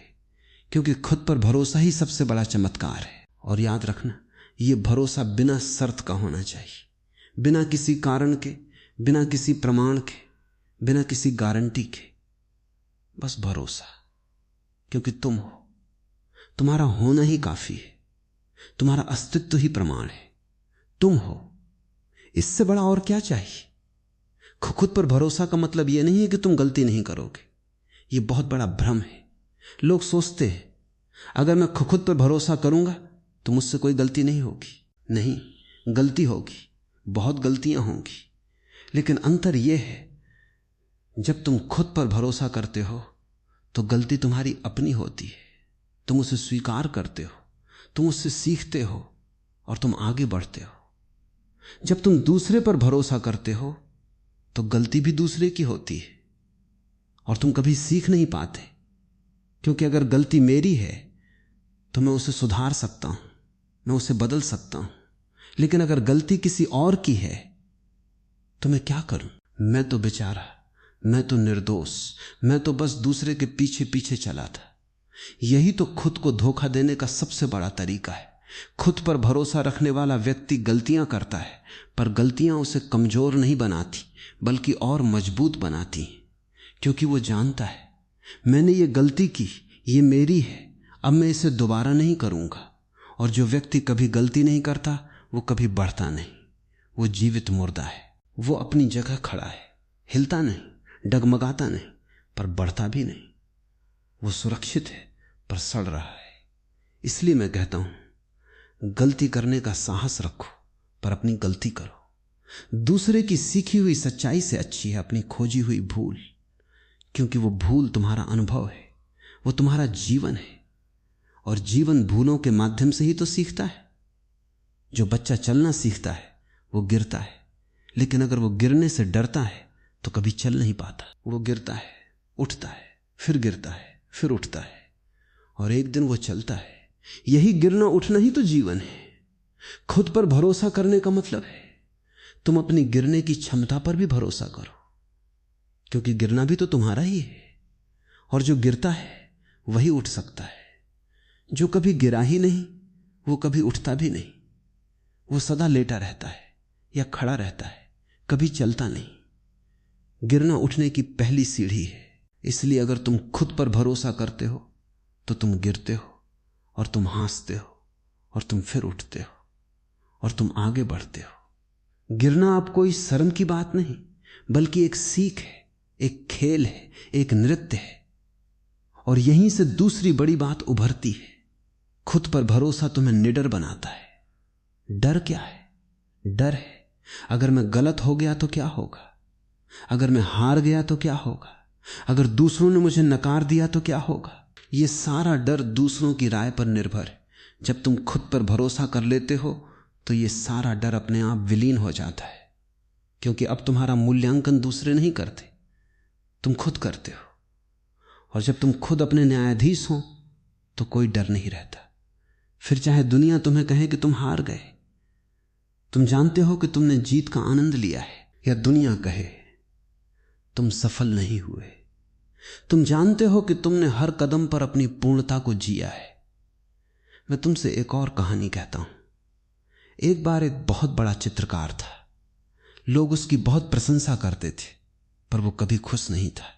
[SPEAKER 1] क्योंकि खुद पर भरोसा ही सबसे बड़ा चमत्कार है। और याद रखना, यह भरोसा बिना शर्त का होना चाहिए, बिना किसी कारण के, बिना किसी प्रमाण के, बिना किसी गारंटी के। बस भरोसा, क्योंकि तुम हो, तुम्हारा होना ही काफी है, तुम्हारा अस्तित्व ही प्रमाण है। तुम हो, इससे बड़ा और क्या चाहिए। खुद पर भरोसा का मतलब यह नहीं है कि तुम गलती नहीं करोगे। यह बहुत बड़ा भ्रम है। लोग सोचते हैं अगर मैं खुद पर भरोसा करूंगा तो मुझसे कोई गलती नहीं होगी। नहीं, गलती होगी, बहुत गलतियां होंगी, लेकिन अंतर यह है, जब तुम खुद पर भरोसा करते हो तो गलती तुम्हारी अपनी होती है। तुम उसे स्वीकार करते हो, तुम उससे सीखते हो और तुम आगे बढ़ते हो। जब तुम दूसरे पर भरोसा करते हो तो गलती भी दूसरे की होती है और तुम कभी सीख नहीं पाते, क्योंकि अगर गलती मेरी है तो मैं उसे सुधार सकता हूं, मैं उसे बदल सकता हूं। लेकिन अगर गलती किसी और की है तो मैं क्या करूं। मैं तो बेचारा, मैं तो निर्दोष, मैं तो बस दूसरे के पीछे पीछे चला था। यही तो खुद को धोखा देने का सबसे बड़ा तरीका है। खुद पर भरोसा रखने वाला व्यक्ति गलतियां करता है, पर गलतियां उसे कमजोर नहीं बनाती बल्कि और मजबूत बनाती हैं, क्योंकि वो जानता है मैंने ये गलती की, ये मेरी है, अब मैं इसे दोबारा नहीं करूंगा। और जो व्यक्ति कभी गलती नहीं करता वो कभी बढ़ता नहीं, वो जीवित मुर्दा है। वो अपनी जगह खड़ा है, हिलता नहीं, डगमगाता नहीं, पर बढ़ता भी नहीं। वो सुरक्षित है पर सड़ रहा है। इसलिए मैं कहता हूं, गलती करने का साहस रखो पर अपनी गलती करो। दूसरे की सीखी हुई सच्चाई से अच्छी है अपनी खोजी हुई भूल, क्योंकि वो भूल तुम्हारा अनुभव है, वो तुम्हारा जीवन है। और जीवन भूलों के माध्यम से ही तो सीखता है। जो बच्चा चलना सीखता है वो गिरता है, लेकिन अगर वो गिरने से डरता है तो कभी चल नहीं पाता। वो गिरता है, उठता है, फिर गिरता है, फिर उठता है, और एक दिन वो चलता है। यही गिरना उठना ही तो जीवन है। खुद पर भरोसा करने का मतलब है तुम अपनी गिरने की क्षमता पर भी भरोसा करो, क्योंकि गिरना भी तो तुम्हारा ही है। और जो गिरता है वही उठ सकता है। जो कभी गिरा ही नहीं वो कभी उठता भी नहीं, वो सदा लेटा रहता है या खड़ा रहता है, कभी चलता नहीं। गिरना उठने की पहली सीढ़ी है। इसलिए अगर तुम खुद पर भरोसा करते हो तो तुम गिरते हो और तुम हंसते हो और तुम फिर उठते हो और तुम आगे बढ़ते हो। गिरना अब कोई शर्म की बात नहीं, बल्कि एक सीख है, एक खेल है, एक नृत्य है। और यहीं से दूसरी बड़ी बात उभरती है। खुद पर भरोसा तुम्हें निडर बनाता है। डर क्या है? डर है अगर मैं गलत हो गया तो क्या होगा, अगर मैं हार गया तो क्या होगा, अगर दूसरों ने मुझे नकार दिया तो क्या होगा। यह सारा डर दूसरों की राय पर निर्भर है। जब तुम खुद पर भरोसा कर लेते हो तो यह सारा डर अपने आप विलीन हो जाता है, क्योंकि अब तुम्हारा मूल्यांकन दूसरे नहीं करते, तुम खुद करते हो। और जब तुम खुद अपने न्यायाधीश हो तो कोई डर नहीं रहता। फिर चाहे दुनिया तुम्हें कहे कि तुम हार गए, तुम जानते हो कि तुमने जीत का आनंद लिया है, या दुनिया कहे तुम सफल नहीं हुए। तुम जानते हो कि तुमने हर कदम पर अपनी पूर्णता को जिया है। मैं तुमसे एक और कहानी कहता हूं। एक बार एक बहुत बड़ा चित्रकार था। लोग उसकी बहुत प्रशंसा करते थे, पर वो कभी खुश नहीं था।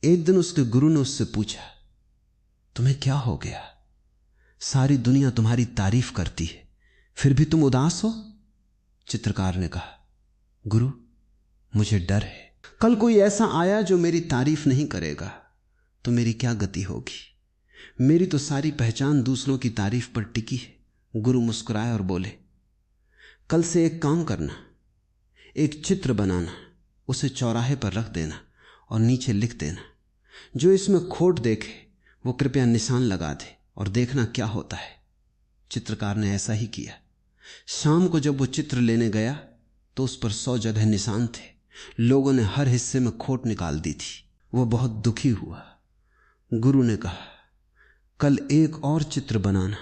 [SPEAKER 1] एक दिन उसके गुरु ने उससे पूछा, तुम्हें क्या हो गया? सारी दुनिया तुम्हारी तारीफ करती है, फिर भी तुम उदास हो? चित्रकार ने कहा, गुरु, मुझे डर है। कल कोई ऐसा आया जो मेरी तारीफ नहीं करेगा, तो मेरी क्या गति होगी? मेरी तो सारी पहचान दूसरों की तारीफ पर टिकी है। गुरु मुस्कुराए और बोले, कल से एक काम करना, एक चित्र बनाना, उसे चौराहे पर रख देना और नीचे लिख देना, जो इसमें खोट देखे वो कृपया निशान लगा दे और देखना क्या होता है। चित्रकार ने ऐसा ही किया। शाम को जब वो चित्र लेने गया तो उस पर 100 जगह निशान थे। लोगों ने हर हिस्से में खोट निकाल दी थी। वो बहुत दुखी हुआ। गुरु ने कहा, कल एक और चित्र बनाना,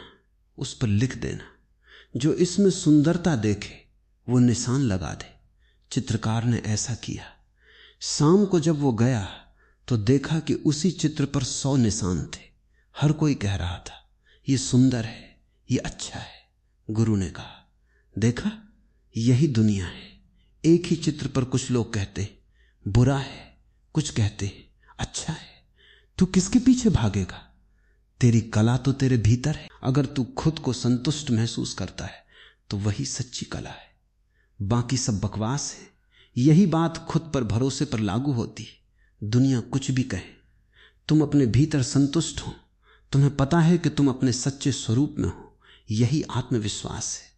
[SPEAKER 1] उस पर लिख देना, जो इसमें सुंदरता देखे वो निशान लगा दे। चित्रकार ने ऐसा किया। शाम को जब वो गया तो देखा कि उसी चित्र पर 100 निशान थे। हर कोई कह रहा था, ये सुंदर है, ये अच्छा है। गुरु ने कहा, देखा, यही दुनिया है। एक ही चित्र पर कुछ लोग कहते बुरा है, कुछ कहते अच्छा है। तू किसके पीछे भागेगा? तेरी कला तो तेरे भीतर है। अगर तू खुद को संतुष्ट महसूस करता है तो वही सच्ची कला है, बाकी सब बकवास है। यही बात खुद पर भरोसे पर लागू होती है। दुनिया कुछ भी कहे, तुम अपने भीतर संतुष्ट हो, तुम्हें पता है कि तुम अपने सच्चे स्वरूप में हो, यही आत्मविश्वास है।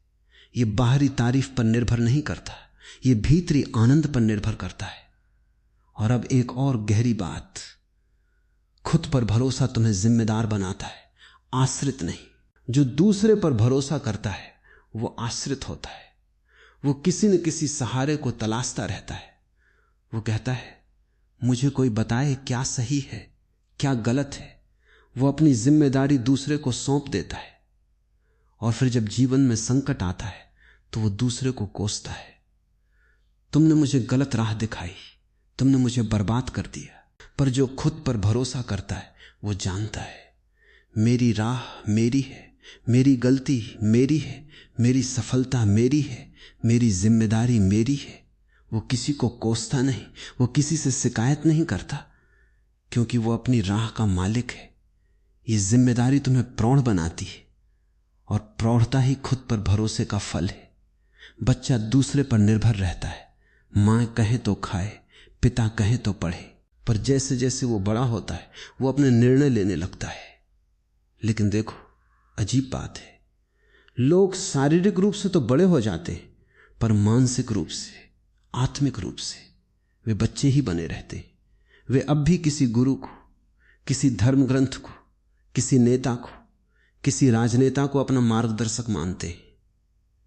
[SPEAKER 1] यह बाहरी तारीफ पर निर्भर नहीं करता, यह भीतरी आनंद पर निर्भर करता है। और अब एक और गहरी बात, खुद पर भरोसा तुम्हें जिम्मेदार बनाता है, आश्रित नहीं। जो दूसरे पर भरोसा करता है वो आश्रित होता है। वो किसी न किसी सहारे को तलाशता रहता है। वो कहता है, मुझे कोई बताए क्या सही है, क्या गलत है। वो अपनी जिम्मेदारी दूसरे को सौंप देता है। और फिर जब जीवन में संकट आता है तो वो दूसरे को कोसता है। तुमने मुझे गलत राह दिखाई, तुमने मुझे बर्बाद कर दिया। पर जो खुद पर भरोसा करता है वो जानता है, मेरी राह मेरी है, मेरी गलती मेरी है, मेरी सफलता मेरी है, मेरी जिम्मेदारी मेरी है। वो किसी को कोसता नहीं, वो किसी से शिकायत नहीं करता, क्योंकि वो अपनी राह का मालिक है। ये जिम्मेदारी तुम्हें प्रौढ़ बनाती है, और प्रौढ़ता ही खुद पर भरोसे का फल है। बच्चा दूसरे पर निर्भर रहता है। मां कहे तो खाए, पिता कहे तो पढ़े, पर जैसे जैसे वो बड़ा होता है वो अपने निर्णय लेने लगता है। लेकिन देखो, अजीब बात है, लोग शारीरिक रूप से तो बड़े हो जाते हैं, पर मानसिक रूप से, आत्मिक रूप से वे बच्चे ही बने रहते। वे अब भी किसी गुरु को, किसी धर्म ग्रंथ को, किसी नेता को, किसी राजनेता को अपना मार्गदर्शक मानते हैं।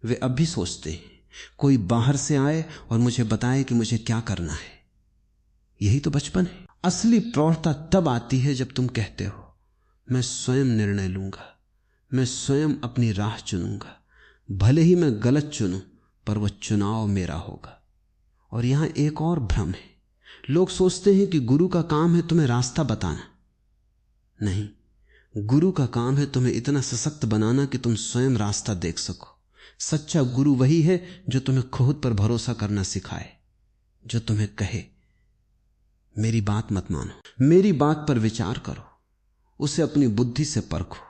[SPEAKER 1] वे अब भी सोचते हैं, कोई बाहर से आए और मुझे बताए कि मुझे क्या करना है। यही तो बचपन है। असली प्रौढ़ता तब आती है जब तुम कहते हो, मैं स्वयं निर्णय लूंगा, मैं स्वयं अपनी राह चुनूंगा, भले ही मैं गलत चुनूं, पर वह चुनाव मेरा होगा। और यहां एक और भ्रम है। लोग सोचते हैं कि गुरु का काम है तुम्हें रास्ता बताना। नहीं, गुरु का काम है तुम्हें इतना सशक्त बनाना कि तुम स्वयं रास्ता देख सको। सच्चा गुरु वही है जो तुम्हें खुद पर भरोसा करना सिखाए, जो तुम्हें कहे, मेरी बात मत मानो, मेरी बात पर विचार करो, उसे अपनी बुद्धि से परखो,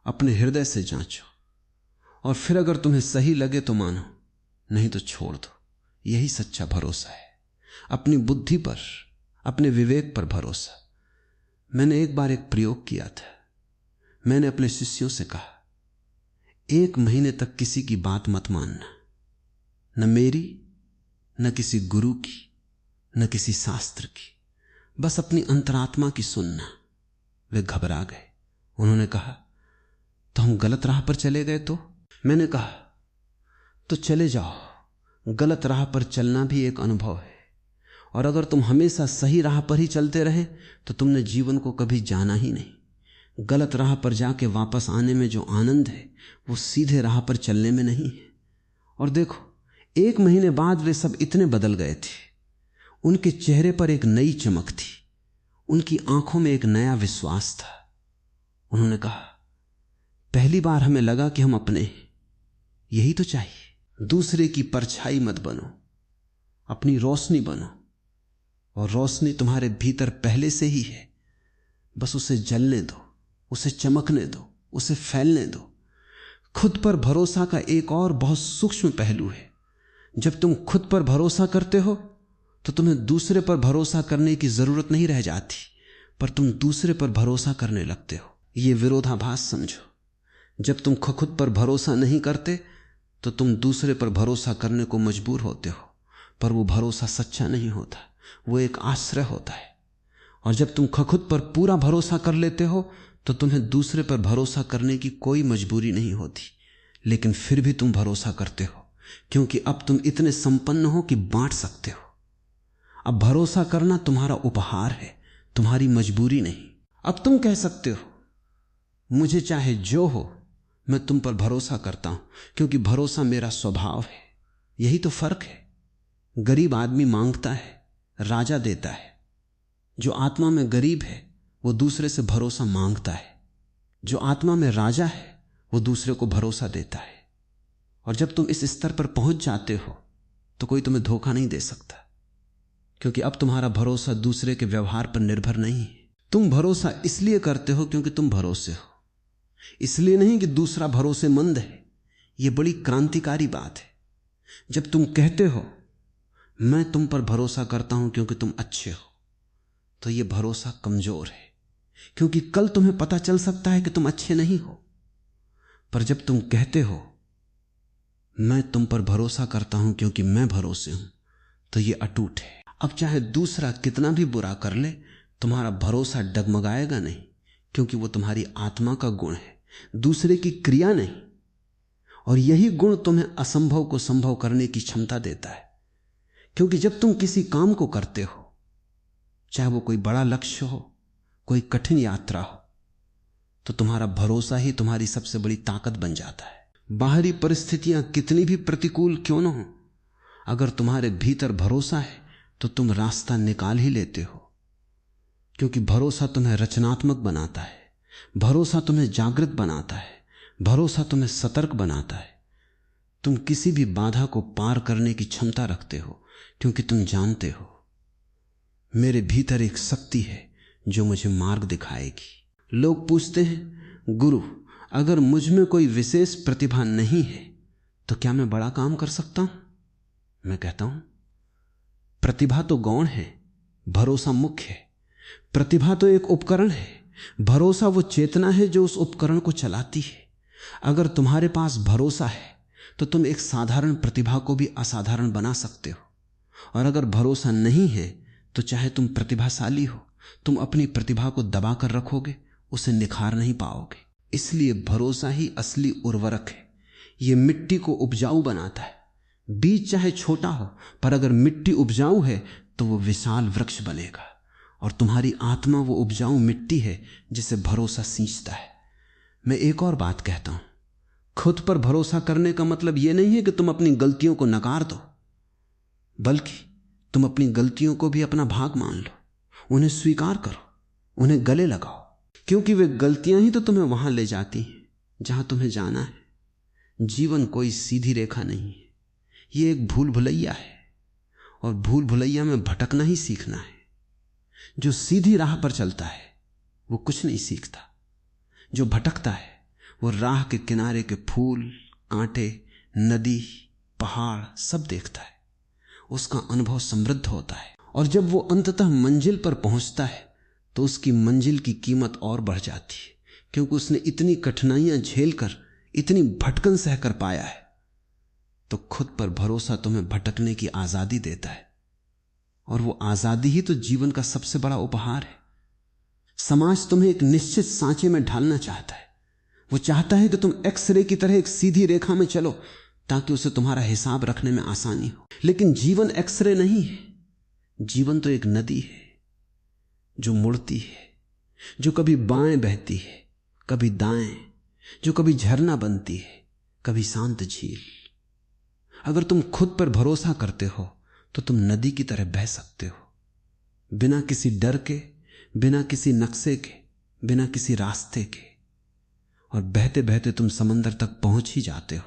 [SPEAKER 1] अपने हृदय से जांचो, और फिर अगर तुम्हें सही लगे तो मानो, नहीं तो छोड़ दो। यही सच्चा भरोसा है, अपनी बुद्धि पर, अपने विवेक पर भरोसा। मैंने एक बार एक प्रयोग किया था। मैंने अपने शिष्यों से कहा, 1 महीने तक किसी की बात मत मानना, न मेरी, न किसी गुरु की, न किसी शास्त्र की, बस अपनी अंतरात्मा की सुनना। वे घबरा गए। उन्होंने कहा, तो हम गलत राह पर चले गए तो? मैंने कहा, तो चले जाओ। गलत राह पर चलना भी एक अनुभव है, और अगर तुम हमेशा सही राह पर ही चलते रहे तो तुमने जीवन को कभी जाना ही नहीं। गलत राह पर जाके वापस आने में जो आनंद है वो सीधे राह पर चलने में नहीं है। और देखो 1 महीने बाद वे सब इतने बदल गए थे। उनके चेहरे पर एक नई चमक थी, उनकी आंखों में एक नया विश्वास था। उन्होंने कहा, पहली बार हमें लगा कि हम अपने हैं। यही तो चाहिए। दूसरे की परछाई मत बनो, अपनी रोशनी बनो। और रोशनी तुम्हारे भीतर पहले से ही है, बस उसे जलने दो, उसे चमकने दो, उसे फैलने दो। खुद पर भरोसा का एक और बहुत सूक्ष्म पहलू है। जब तुम खुद पर भरोसा करते हो तो तुम्हें दूसरे पर भरोसा करने की जरूरत नहीं रह जाती, पर तुम दूसरे पर भरोसा करने लगते हो। यह विरोधाभास समझो। जब तुम खुद पर भरोसा नहीं करते तो तुम दूसरे पर भरोसा करने को मजबूर होते हो, पर वो भरोसा सच्चा नहीं होता, वो एक आश्रय होता है। और जब तुम खुद पर पूरा भरोसा कर लेते हो तो तुम्हें दूसरे पर भरोसा करने की कोई मजबूरी नहीं होती, लेकिन फिर भी तुम भरोसा करते हो, क्योंकि अब तुम इतने संपन्न हो कि बांट सकते हो। अब भरोसा करना तुम्हारा उपहार है, तुम्हारी मजबूरी नहीं। अब तुम कह सकते हो, मुझे चाहे जो हो मैं तुम पर भरोसा करता हूं, क्योंकि भरोसा मेरा स्वभाव है। यही तो फर्क है। गरीब आदमी मांगता है, राजा देता है। जो आत्मा में गरीब है वो दूसरे से भरोसा मांगता है, जो आत्मा में राजा है वो दूसरे को भरोसा देता है। और जब तुम इस स्तर पर पहुंच जाते हो तो कोई तुम्हें धोखा नहीं दे सकता, क्योंकि अब तुम्हारा भरोसा दूसरे के व्यवहार पर निर्भर नहीं है। तुम भरोसा इसलिए करते हो क्योंकि तुम भरोसे हो, इसलिए नहीं कि दूसरा भरोसेमंद है। यह बड़ी क्रांतिकारी बात है। जब तुम कहते हो मैं तुम पर भरोसा करता हूं क्योंकि तुम अच्छे हो, तो यह भरोसा कमजोर है, क्योंकि कल तुम्हें पता चल सकता है कि तुम अच्छे नहीं हो। पर जब तुम कहते हो मैं तुम पर भरोसा करता हूं क्योंकि मैं भरोसे हूं, तो यह अटूट है। अब चाहे दूसरा कितना भी बुरा कर ले, तुम्हारा भरोसा डगमगाएगा नहीं, क्योंकि वो तुम्हारी आत्मा का गुण है, दूसरे की क्रिया नहीं। और यही गुण तुम्हें असंभव को संभव करने की क्षमता देता है। क्योंकि जब तुम किसी काम को करते हो, चाहे वो कोई बड़ा लक्ष्य हो, कोई कठिन यात्रा हो, तो तुम्हारा भरोसा ही तुम्हारी सबसे बड़ी ताकत बन जाता है। बाहरी परिस्थितियां कितनी भी प्रतिकूल क्यों न हो, अगर तुम्हारे भीतर भरोसा है तो तुम रास्ता निकाल ही लेते हो। क्योंकि भरोसा तुम्हें रचनात्मक बनाता है, भरोसा तुम्हें जागृत बनाता है, भरोसा तुम्हें सतर्क बनाता है। तुम किसी भी बाधा को पार करने की क्षमता रखते हो, क्योंकि तुम जानते हो मेरे भीतर एक शक्ति है जो मुझे मार्ग दिखाएगी। लोग पूछते हैं, गुरु अगर मुझ में कोई विशेष प्रतिभा नहीं है तो क्या मैं बड़ा काम कर सकता हूं? मैं कहता हूं, प्रतिभा तो गौण है, भरोसा मुख्य है। प्रतिभा तो एक उपकरण है, भरोसा वो चेतना है जो उस उपकरण को चलाती है। अगर तुम्हारे पास भरोसा है तो तुम एक साधारण प्रतिभा को भी असाधारण बना सकते हो। और अगर भरोसा नहीं है तो चाहे तुम प्रतिभाशाली हो, तुम अपनी प्रतिभा को दबा कर रखोगे, उसे निखार नहीं पाओगे। इसलिए भरोसा ही असली उर्वरक है। यह मिट्टी को उपजाऊ बनाता है। बीज चाहे छोटा हो, पर अगर मिट्टी उपजाऊ है तो वो विशाल वृक्ष बनेगा। और तुम्हारी आत्मा वो उपजाऊ मिट्टी है जिसे भरोसा सींचता है। मैं एक और बात कहता हूं, खुद पर भरोसा करने का मतलब यह नहीं है कि तुम अपनी गलतियों को नकार दो, बल्कि तुम अपनी गलतियों को भी अपना भाग मान लो, उन्हें स्वीकार करो, उन्हें गले लगाओ, क्योंकि वे गलतियां ही तो तुम्हें वहां ले जाती हैं जहां तुम्हें जाना है। जीवन कोई सीधी रेखा नहीं है, यह एक भूल भुलैया है, और भूल भुलैया में भटकना ही सीखना है। जो सीधी राह पर चलता है वो कुछ नहीं सीखता, जो भटकता है वो राह के किनारे के फूल, कांटे, नदी, पहाड़ सब देखता है। उसका अनुभव समृद्ध होता है, और जब वो अंततः मंजिल पर पहुंचता है तो उसकी मंजिल की कीमत और बढ़ जाती है, क्योंकि उसने इतनी कठिनाइयां झेलकर, इतनी भटकन सहकर पाया है। तो खुद पर भरोसा तुम्हें भटकने की आजादी देता है, और वो आजादी ही तो जीवन का सबसे बड़ा उपहार है। समाज तुम्हें एक निश्चित सांचे में ढालना चाहता है। वो चाहता है कि तुम एक्सरे की तरह एक सीधी रेखा में चलो, ताकि उसे तुम्हारा हिसाब रखने में आसानी हो। लेकिन जीवन एक्सरे नहीं है। जीवन तो एक नदी है जो मुड़ती है, जो कभी बाएं बहती है, कभी दाएं, जो कभी झरना बनती है, कभी शांत झील। अगर तुम खुद पर भरोसा करते हो तो तुम नदी की तरह बह सकते हो, बिना किसी डर के, बिना किसी नक्शे के, बिना किसी रास्ते के। और बहते बहते तुम समंदर तक पहुंच ही जाते हो,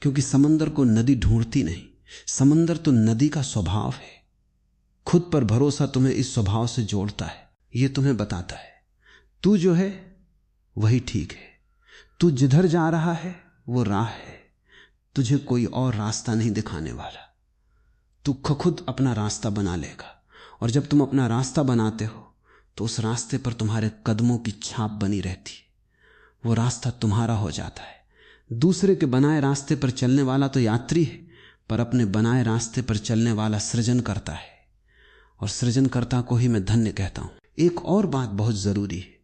[SPEAKER 1] क्योंकि समंदर को नदी ढूंढती नहीं, समंदर तो नदी का स्वभाव है। खुद पर भरोसा तुम्हें इस स्वभाव से जोड़ता है, यह तुम्हें बताता है तू जो है वही ठीक है, तू जिधर जा रहा है वो राह है, तुझे कोई और रास्ता नहीं दिखाने वाला। तू खुद अपना रास्ता बना लेगा, और जब तुम अपना रास्ता बनाते हो तो उस रास्ते पर तुम्हारे कदमों की छाप बनी रहती है, वो रास्ता तुम्हारा हो जाता है। दूसरे के बनाए रास्ते पर चलने वाला तो यात्री है, पर अपने बनाए रास्ते पर चलने वाला सृजन करता है, और सृजनकर्ता को ही मैं धन्य कहता हूं। एक और बात बहुत जरूरी है,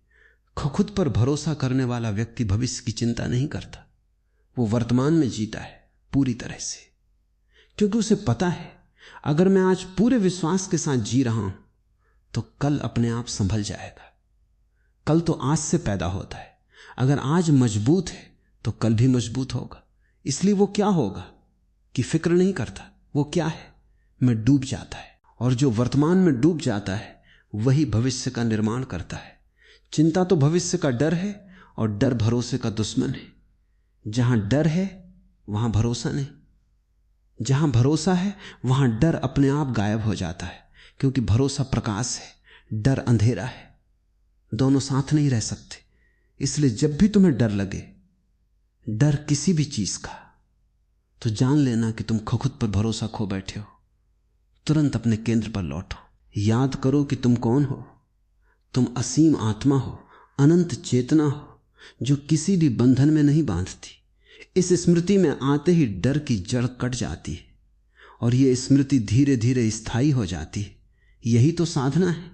[SPEAKER 1] खुद पर भरोसा करने वाला व्यक्ति भविष्य की चिंता नहीं करता, वो वर्तमान में जीता है पूरी तरह से, क्योंकि उसे पता है अगर मैं आज पूरे विश्वास के साथ जी रहा हूं तो कल अपने आप संभल जाएगा। कल तो आज से पैदा होता है, अगर आज मजबूत है तो कल भी मजबूत होगा। इसलिए वो क्या होगा कि फिक्र नहीं करता, वो क्या है, मैं डूब जाता है। और जो वर्तमान में डूब जाता है वही भविष्य का निर्माण करता है। चिंता तो भविष्य का डर है, और डर भरोसे का दुश्मन है। जहां डर है वहां भरोसा नहीं, जहां भरोसा है वहां डर अपने आप गायब हो जाता है, क्योंकि भरोसा प्रकाश है, डर अंधेरा है, दोनों साथ नहीं रह सकते। इसलिए जब भी तुम्हें डर लगे, डर किसी भी चीज का, तो जान लेना कि तुम खुद पर भरोसा खो बैठे हो। तुरंत अपने केंद्र पर लौटो, याद करो कि तुम कौन हो। तुम असीम आत्मा हो, अनंत चेतना हो, जो किसी भी बंधन में नहीं बांधती। इस स्मृति में आते ही डर की जड़ कट जाती है, और यह स्मृति धीरे धीरे स्थायी हो जाती है। यही तो साधना है,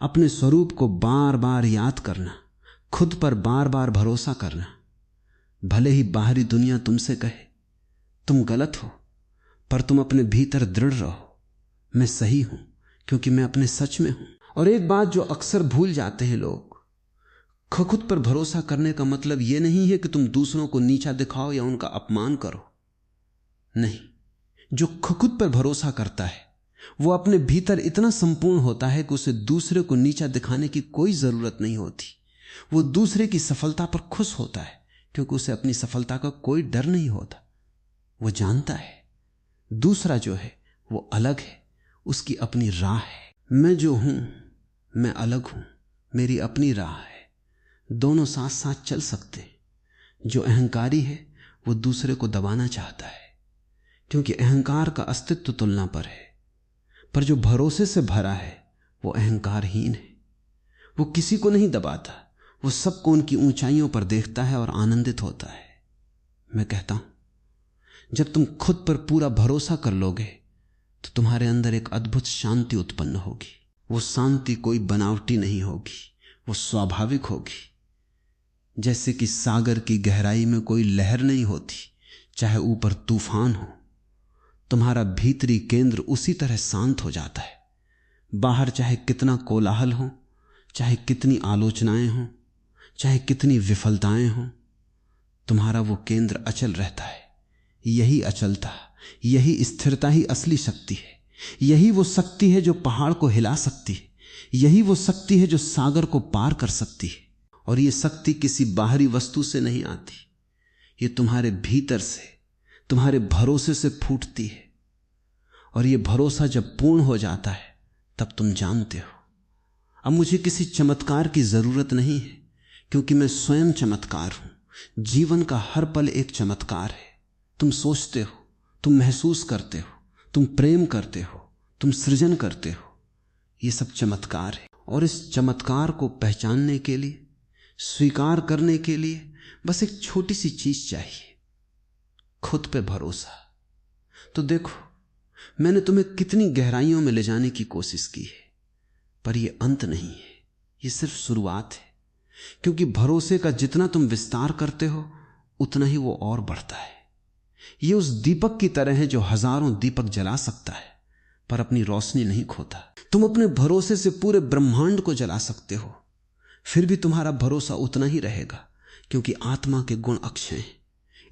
[SPEAKER 1] अपने स्वरूप को बार बार याद करना, खुद पर बार बार भरोसा करना। भले ही बाहरी दुनिया तुमसे कहे तुम गलत हो, पर तुम अपने भीतर दृढ़ रहो, मैं सही हूं क्योंकि मैं अपने सच में हूं। और एक बात जो अक्सर भूल जाते हैं लोग, खुद पर भरोसा करने का मतलब यह नहीं है कि तुम दूसरों को नीचा दिखाओ या उनका अपमान करो। नहीं, जो खुद पर भरोसा करता है वो अपने भीतर इतना संपूर्ण होता है कि उसे दूसरे को नीचा दिखाने की कोई जरूरत नहीं होती। वो दूसरे की सफलता पर खुश होता है, क्योंकि उसे अपनी सफलता का कोई डर नहीं होता। वो जानता है दूसरा जो है वो अलग है, उसकी अपनी राह है। मैं जो हूं मैं अलग हूं, मेरी अपनी राह है, दोनों साथ साथ चल सकते हैं। जो अहंकारी है वो दूसरे को दबाना चाहता है, क्योंकि अहंकार का अस्तित्व तुलना पर है। पर जो भरोसे से भरा है वो अहंकारहीन है, वो किसी को नहीं दबाता, वो सबको उनकी ऊंचाइयों पर देखता है और आनंदित होता है। मैं कहता हूं जब तुम खुद पर पूरा भरोसा कर लोगे तो तुम्हारे अंदर एक अद्भुत शांति उत्पन्न होगी। वो शांति कोई बनावटी नहीं होगी, वो स्वाभाविक होगी। जैसे कि सागर की गहराई में कोई लहर नहीं होती, चाहे ऊपर तूफान हो, तुम्हारा भीतरी केंद्र उसी तरह शांत हो जाता है। बाहर चाहे कितना कोलाहल हो, चाहे कितनी आलोचनाएं हो, चाहे कितनी विफलताएं हो, तुम्हारा वो केंद्र अचल रहता है। यही अचलता, यही स्थिरता ही असली शक्ति है। यही वो शक्ति है जो पहाड़ को हिला सकती है, यही वो शक्ति है जो सागर को पार कर सकती है। और ये शक्ति किसी बाहरी वस्तु से नहीं आती, ये तुम्हारे भीतर से, तुम्हारे भरोसे से फूटती है। और ये भरोसा जब पूर्ण हो जाता है तब तुम जानते हो अब मुझे किसी चमत्कार की जरूरत नहीं है, क्योंकि मैं स्वयं चमत्कार हूं। जीवन का हर पल एक चमत्कार है। तुम सोचते हो, तुम महसूस करते हो, तुम प्रेम करते हो, तुम सृजन करते हो, ये सब चमत्कार है। और इस चमत्कार को पहचानने के लिए, स्वीकार करने के लिए बस एक छोटी सी चीज चाहिए, खुद पे भरोसा। तो देखो, मैंने तुम्हें कितनी गहराइयों में ले जाने की कोशिश की है, पर यह अंत नहीं है, यह सिर्फ शुरुआत है। क्योंकि भरोसे का जितना तुम विस्तार करते हो उतना ही वो और बढ़ता है। यह उस दीपक की तरह है जो हजारों दीपक जला सकता है पर अपनी रोशनी नहीं खोता। तुम अपने भरोसे से पूरे ब्रह्मांड को जला सकते हो, फिर भी तुम्हारा भरोसा उतना ही रहेगा, क्योंकि आत्मा के गुण अक्षय हैं।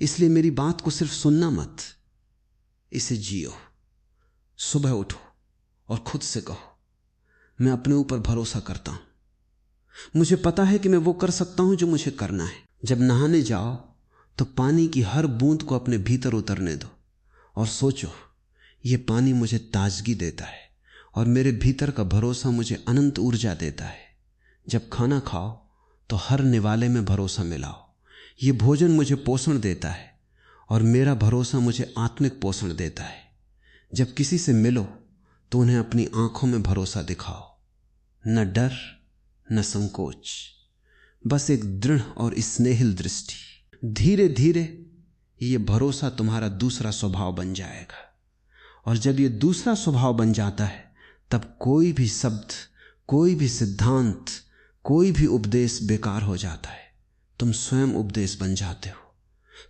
[SPEAKER 1] इसलिए मेरी बात को सिर्फ सुनना मत, इसे जियो। सुबह उठो और खुद से कहो, मैं अपने ऊपर भरोसा करता हूं। मुझे पता है कि मैं वो कर सकता हूं जो मुझे करना है। जब नहाने जाओ तो पानी की हर बूंद को अपने भीतर उतरने दो और सोचो, ये पानी मुझे ताजगी देता है और मेरे भीतर का भरोसा मुझे अनंत ऊर्जा देता है। जब खाना खाओ तो हर निवाले में भरोसा मिलाओ, ये भोजन मुझे पोषण देता है और मेरा भरोसा मुझे आत्मिक पोषण देता है। जब किसी से मिलो तो उन्हें अपनी आंखों में भरोसा दिखाओ, न डर न संकोच, बस एक दृढ़ और स्नेहिल दृष्टि। धीरे धीरे ये भरोसा तुम्हारा दूसरा स्वभाव बन जाएगा और जब ये दूसरा स्वभाव बन जाता है तब कोई भी शब्द, कोई भी सिद्धांत, कोई भी उपदेश बेकार हो जाता है। तुम स्वयं उपदेश बन जाते हो।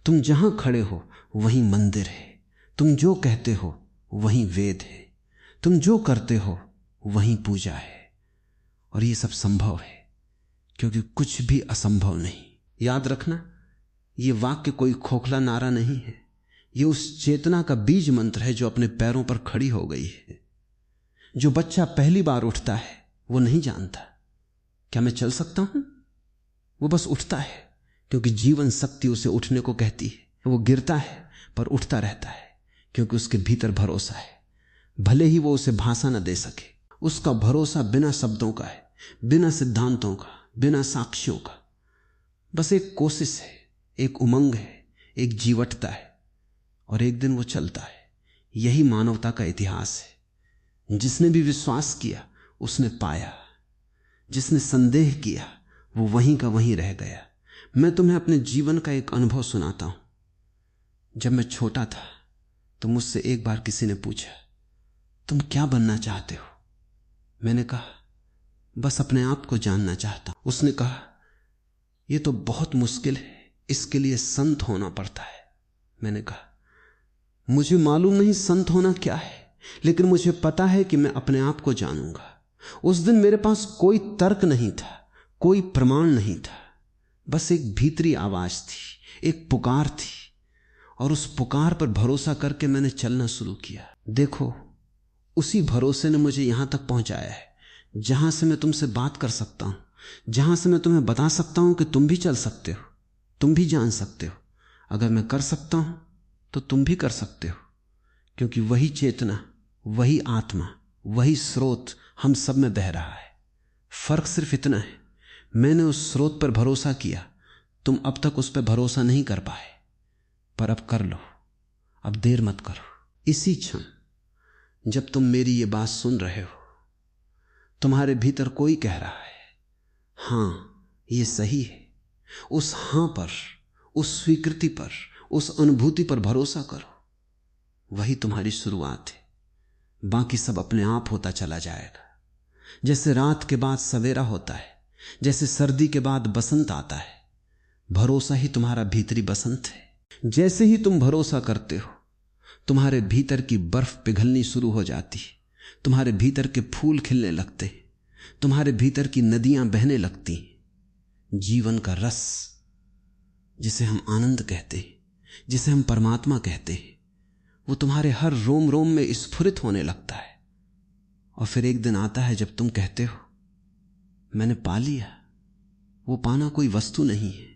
[SPEAKER 1] तुम जहां खड़े हो वहीं मंदिर है, तुम जो कहते हो वहीं वेद है, तुम जो करते हो वहीं पूजा है। और ये सब संभव है क्योंकि कुछ भी असंभव नहीं। याद रखना, ये वाक्य कोई खोखला नारा नहीं है, ये उस चेतना का बीज मंत्र है जो अपने पैरों पर खड़ी हो गई है। जो बच्चा पहली बार उठता है वो नहीं जानता क्या मैं चल सकता हूं, वो बस उठता है क्योंकि जीवन शक्ति उसे उठने को कहती है। वो गिरता है पर उठता रहता है क्योंकि उसके भीतर भरोसा है, भले ही वो उसे भाषा न दे सके। उसका भरोसा बिना शब्दों का है, बिना सिद्धांतों का, बिना साक्ष्यों का। बस एक कोशिश है, एक उमंग है, एक जीवटता है और एक दिन वो चलता है। यही मानवता का इतिहास है। जिसने भी विश्वास किया उसने पाया, जिसने संदेह किया वो वहीं का वहीं रह गया। मैं तुम्हें अपने जीवन का एक अनुभव सुनाता हूं। जब मैं छोटा था तो मुझसे एक बार किसी ने पूछा, तुम क्या बनना चाहते हो? मैंने कहा, बस अपने आप को जानना चाहता हूं। उसने कहा, यह तो बहुत मुश्किल है, इसके लिए संत होना पड़ता है। मैंने कहा, मुझे मालूम नहीं संत होना क्या है, लेकिन मुझे पता है कि मैं अपने आप को जानूंगा। उस दिन मेरे पास कोई तर्क नहीं था, कोई प्रमाण नहीं था, बस एक भीतरी आवाज थी, एक पुकार थी और उस पुकार पर भरोसा करके मैंने चलना शुरू किया। देखो, उसी भरोसे ने मुझे यहां तक पहुंचाया है जहां से मैं तुमसे बात कर सकता हूं, जहां से मैं तुम्हें बता सकता हूं कि तुम भी चल सकते हो, तुम भी जान सकते हो। अगर मैं कर सकता हूं तो तुम भी कर सकते हो, क्योंकि वही चेतना, वही आत्मा, वही स्रोत हम सब में बह रहा है। फर्क सिर्फ इतना है, मैंने उस स्रोत पर भरोसा किया, तुम अब तक उस पर भरोसा नहीं कर पाए, पर अब कर लो, अब देर मत करो। इसी क्षण जब तुम मेरी ये बात सुन रहे हो, तुम्हारे भीतर कोई कह रहा है, हां ये सही है। उस हां पर, उस स्वीकृति पर, उस अनुभूति पर भरोसा करो। वही तुम्हारी शुरुआत है, बाकी सब अपने आप होता चला जाएगा। जैसे रात के बाद सवेरा होता है, जैसे सर्दी के बाद बसंत आता है, भरोसा ही तुम्हारा भीतरी बसंत है। जैसे ही तुम भरोसा करते हो, तुम्हारे भीतर की बर्फ पिघलनी शुरू हो जाती है, तुम्हारे भीतर के फूल खिलने लगते, तुम्हारे भीतर की नदियां बहने लगती। जीवन का रस, जिसे हम आनंद कहते हैं, जिसे हम परमात्मा कहते हैं, वो तुम्हारे हर रोम रोम में स्फुरित होने लगता है। और फिर एक दिन आता है जब तुम कहते हो, मैंने पा लिया। वो पाना कोई वस्तु नहीं है,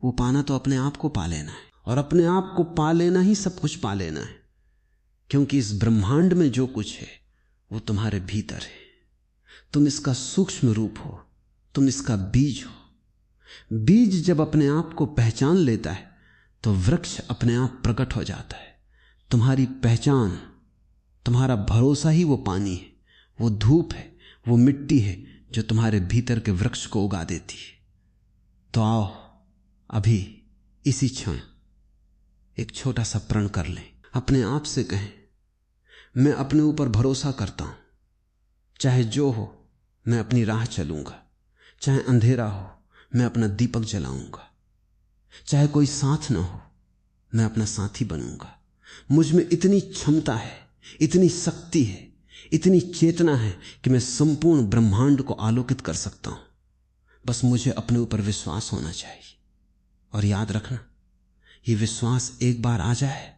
[SPEAKER 1] वो पाना तो अपने आप को पा लेना है, और अपने आप को पा लेना ही सब कुछ पा लेना है, क्योंकि इस ब्रह्मांड में जो कुछ है वो तुम्हारे भीतर है। तुम इसका सूक्ष्म रूप हो, तुम इसका बीज हो। बीज जब अपने आप को पहचान लेता है तो वृक्ष अपने आप प्रकट हो जाता है। तुम्हारी पहचान, तुम्हारा भरोसा ही वो पानी है, वो धूप है, वो मिट्टी है जो तुम्हारे भीतर के वृक्ष को उगा देती है। तो आओ अभी इसी क्षण एक छोटा सा प्रण कर लें। अपने आप से कहें, मैं अपने ऊपर भरोसा करता हूं, चाहे जो हो मैं अपनी राह चलूंगा, चाहे अंधेरा हो मैं अपना दीपक जलाऊंगा, चाहे कोई साथ ना हो मैं अपना साथी बनूंगा। मुझ में इतनी क्षमता है, इतनी शक्ति है, इतनी चेतना है कि मैं संपूर्ण ब्रह्मांड को आलोकित कर सकता हूं। बस मुझे अपने ऊपर विश्वास होना चाहिए। और याद रखना, ये विश्वास एक बार आ जाए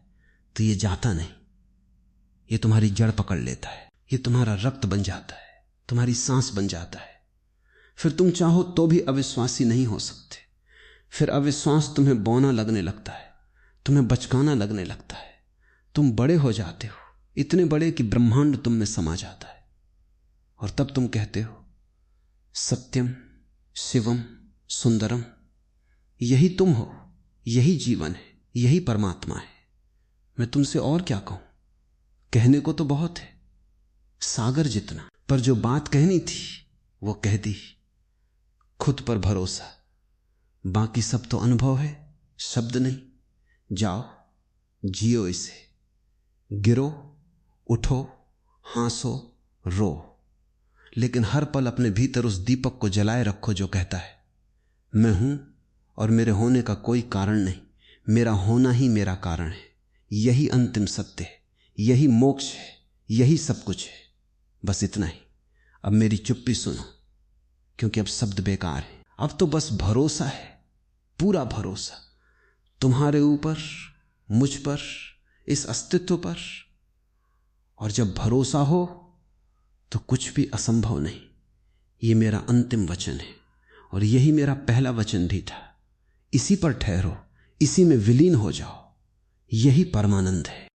[SPEAKER 1] तो ये जाता नहीं, ये तुम्हारी जड़ पकड़ लेता है, ये तुम्हारा रक्त बन जाता है, तुम्हारी सांस बन जाता है। फिर तुम चाहो तो भी अविश्वासी नहीं हो सकते। फिर अविश्वास तुम्हें बौना लगने लगता है, तुम्हें बचकाना लगने लगता है। तुम बड़े हो जाते हो, इतने बड़े कि ब्रह्मांड तुम में समा जाता है। और तब तुम कहते हो सत्यम शिवम सुंदरम, यही तुम हो, यही जीवन है, यही परमात्मा है। मैं तुमसे और क्या कहूं? कहने को तो बहुत है, सागर जितना, पर जो बात कहनी थी वो कह दी। खुद पर भरोसा, बाकी सब तो अनुभव है, शब्द नहीं। जाओ जियो इसे, गिरो उठो हंसो रो, लेकिन हर पल अपने भीतर उस दीपक को जलाए रखो जो कहता है मैं हूं और मेरे होने का कोई कारण नहीं, मेरा होना ही मेरा कारण है। यही अंतिम सत्य है, यही मोक्ष है, यही सब कुछ है। बस इतना ही। अब मेरी चुप्पी सुनो, क्योंकि अब शब्द बेकार है। अब तो बस भरोसा है, पूरा भरोसा तुम्हारे ऊपर, मुझ पर, इस अस्तित्व पर। और जब भरोसा हो तो कुछ भी असंभव नहीं। ये मेरा अंतिम वचन है और यही मेरा पहला वचन भी था। इसी पर ठहरो, इसी में विलीन हो जाओ, यही परमानंद है।